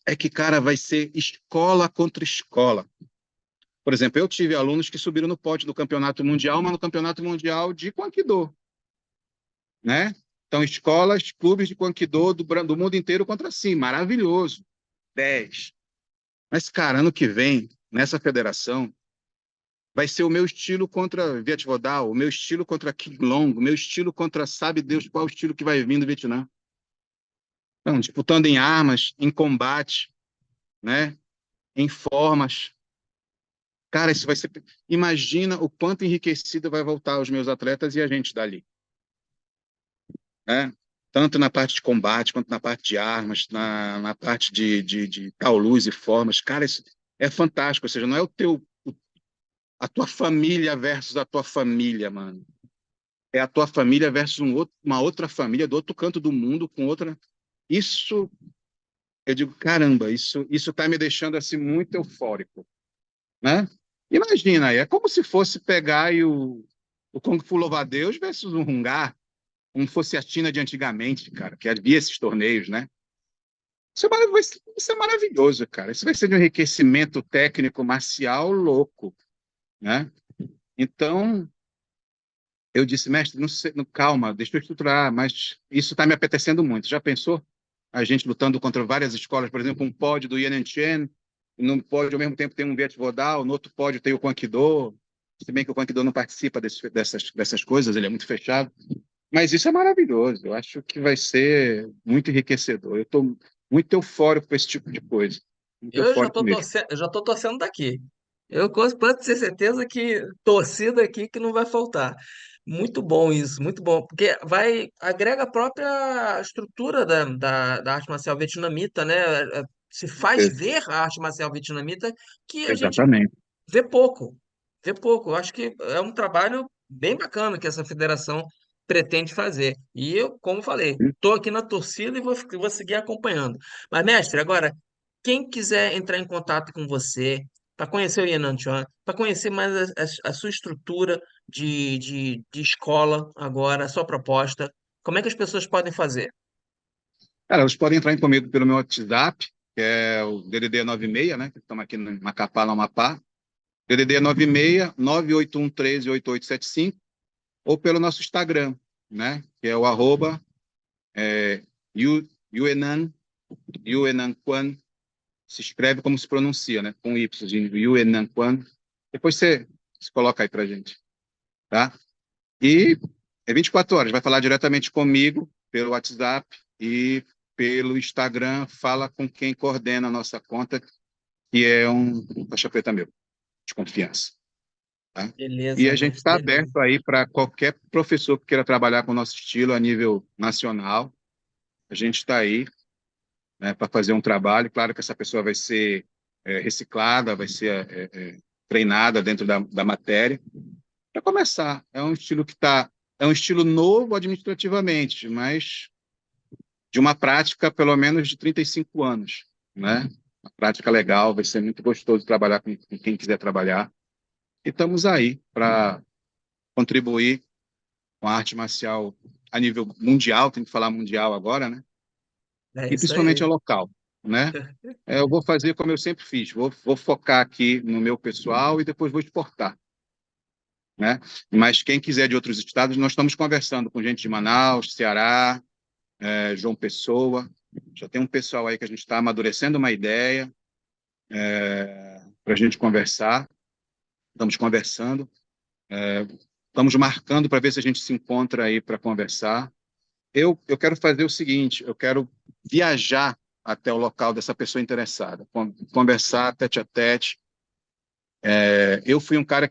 é que, cara, vai ser escola contra escola. Por exemplo, eu tive alunos que subiram no pódio do campeonato mundial, mas no campeonato mundial de Quanquido, né? Então, escolas, clubes de Quanquido do mundo inteiro contra si. Maravilhoso. 10. Mas, cara, ano que vem, nessa federação, vai ser o meu estilo contra Viet Vodal, o meu estilo contra King Long, o meu estilo contra sabe Deus qual estilo que vai vir do Vietnã. Então, disputando em armas, em combate, né? Em formas. Cara, isso vai ser. Imagina o quanto enriquecido vai voltar os meus atletas e a gente dali, né? Tanto na parte de combate, quanto na parte de armas, na parte de tal luz e formas. Cara, isso é fantástico. Ou seja, não é a tua família versus a tua família, mano. É a tua família versus uma outra família do outro canto do mundo com outra. Isso, eu digo, caramba, isso tá me deixando assim muito eufórico, né? Imagina aí, é como se fosse pegar o Kung Fu Louva-a-Deus versus um Hungá, como fosse a China de antigamente, cara, que havia esses torneios, né? Isso é maravilhoso, cara. Isso vai ser de um enriquecimento técnico marcial louco, né? Então, eu disse, mestre, não sei, calma, deixa eu estruturar, mas isso está me apetecendo muito. Já pensou? A gente lutando contra várias escolas, por exemplo, um pódio do Yanchen, num pódio ao mesmo tempo tem um Viet Vodal, no outro pódio tem o Quanquido, se bem que o Quanquido não participa dessas coisas, ele é muito fechado. Mas isso é maravilhoso, eu acho que vai ser muito enriquecedor. Eu estou muito eufórico com esse tipo de coisa, muito Eu já eufórico tô mesmo. torcendo, eu já tô torcendo daqui. Eu posso ter certeza que torcida aqui que não vai faltar. Muito bom isso, muito bom, porque vai agrega a própria estrutura da arte marcial vietnamita, né? Se faz ver a arte marcial vietnamita que a gente Exatamente. vê pouco, vê pouco. Eu acho que é um trabalho bem bacana que essa federação pretende fazer. E eu, como falei, estou aqui na torcida e vou seguir acompanhando. Mas, mestre, agora, quem quiser entrar em contato com você, para conhecer o Yanan Chuan, para conhecer mais a sua estrutura de escola agora, a sua proposta, como é que as pessoas podem fazer? Cara, eles podem entrar comigo pelo meu WhatsApp, que é o DDD 96, né? Que estamos aqui no Macapá, no Amapá. DDD 96 98113 8875, ou pelo nosso Instagram, né? Que é o arroba Yuenan, Yuenan Quan, se escreve como se pronuncia, né? Com Y, Yuenan Quan. Depois você coloca aí pra gente, tá? E é 24 horas, vai falar diretamente comigo pelo WhatsApp e pelo Instagram, fala com quem coordena a nossa conta, que é um faixa preta meu, de confiança. Tá? E Beleza, a gente mestre, está beleza. aberto aí para qualquer professor que queira trabalhar com o nosso estilo a nível nacional. A gente está aí, né, para fazer um trabalho. Claro que essa pessoa vai ser reciclada, vai ser treinada dentro da matéria. Para começar, é um estilo novo administrativamente, mas de uma prática pelo menos de 35 anos, né? Uma prática legal, vai ser muito gostoso trabalhar com quem quiser trabalhar. E estamos aí para contribuir com a arte marcial a nível mundial, tem que falar mundial agora, né? É E isso principalmente aí. a local, né? Eu vou fazer como eu sempre fiz, vou focar aqui no meu pessoal e depois vou exportar, né? Mas quem quiser de outros estados, nós estamos conversando com gente de Manaus, Ceará, João Pessoa. Já tem um pessoal aí que a gente está amadurecendo uma ideia para a gente conversar. Estamos conversando, estamos marcando para ver se a gente se encontra aí para conversar. eu quero fazer o seguinte, eu quero viajar até o local dessa pessoa interessada, conversar tete a tete. Eu fui um cara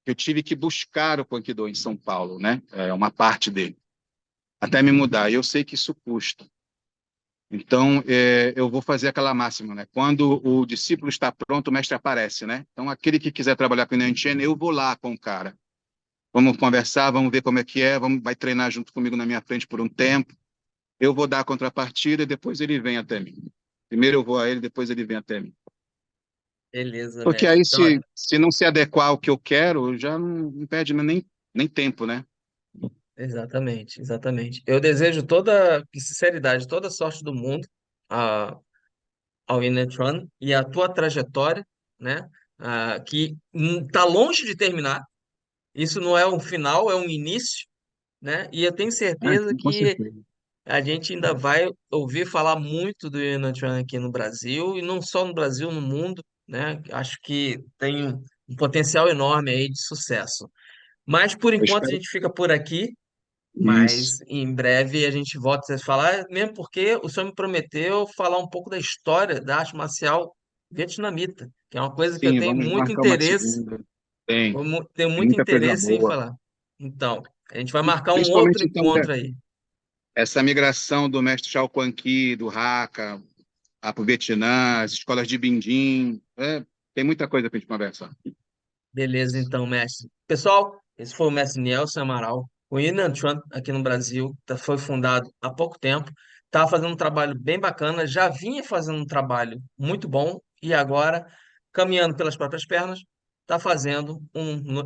eu tive que buscar o Punkidô em São Paulo, né? É uma parte dele, até me mudar. E eu sei que isso custa. Então, eu vou fazer aquela máxima, né? Quando o discípulo está pronto, o mestre aparece, né? Então, aquele que quiser trabalhar com o Nantian, eu vou lá com o cara. Vamos conversar, vamos ver como é que é, vai treinar junto comigo na minha frente por um tempo. Eu vou dar a contrapartida e depois ele vem até mim. Primeiro eu vou a ele, depois ele vem até mim. Beleza, Porque mestre. aí, Então, olha, se não se adequar ao que eu quero, já não perde nem tempo, né? exatamente, exatamente. Eu desejo toda sinceridade, toda sorte do mundo a, ao Inetron e a tua trajetória, né? Que está longe de terminar. Isso não é um final, é um início, né? E eu tenho Ah, certeza sim, com que certeza. a gente ainda vai ouvir falar muito do Inetron aqui no Brasil, e não só no Brasil, no mundo, né? Acho que tem um potencial enorme aí de sucesso. Mas por Eu enquanto a espero gente fica por aqui. isso. Mas em breve a gente volta a falar, mesmo porque o senhor me prometeu falar um pouco da história da arte marcial vietnamita, que é uma coisa que eu Sim, tenho vamos muito marcar uma interesse, segunda. Tem, tenho tem muito muita coisa interesse em boa. falar. Então, a gente vai marcar um outro Principalmente, então, encontro aí. essa migração do mestre Chao Kuan Ki, do Hakka, para o Vietnã, as escolas de Bindin. Tem muita coisa para a gente conversar. Beleza, então, mestre. Pessoal, esse foi o mestre Nelson Amaral. O Yinan Chuan, aqui no Brasil, foi fundado há pouco tempo. Estava fazendo um trabalho bem bacana, já vinha fazendo um trabalho muito bom e agora, caminhando pelas próprias pernas, está fazendo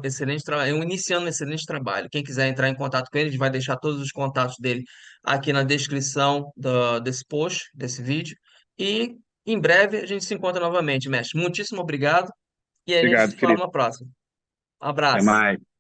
excelente trabalho, iniciando um excelente trabalho. Quem quiser entrar em contato com ele, a gente vai deixar todos os contatos dele aqui na descrição desse post, desse vídeo. E em breve a gente se encontra novamente, mestre. Muitíssimo obrigado e a gente Obrigado, se fala querido. numa próxima. Até Abraço. mais.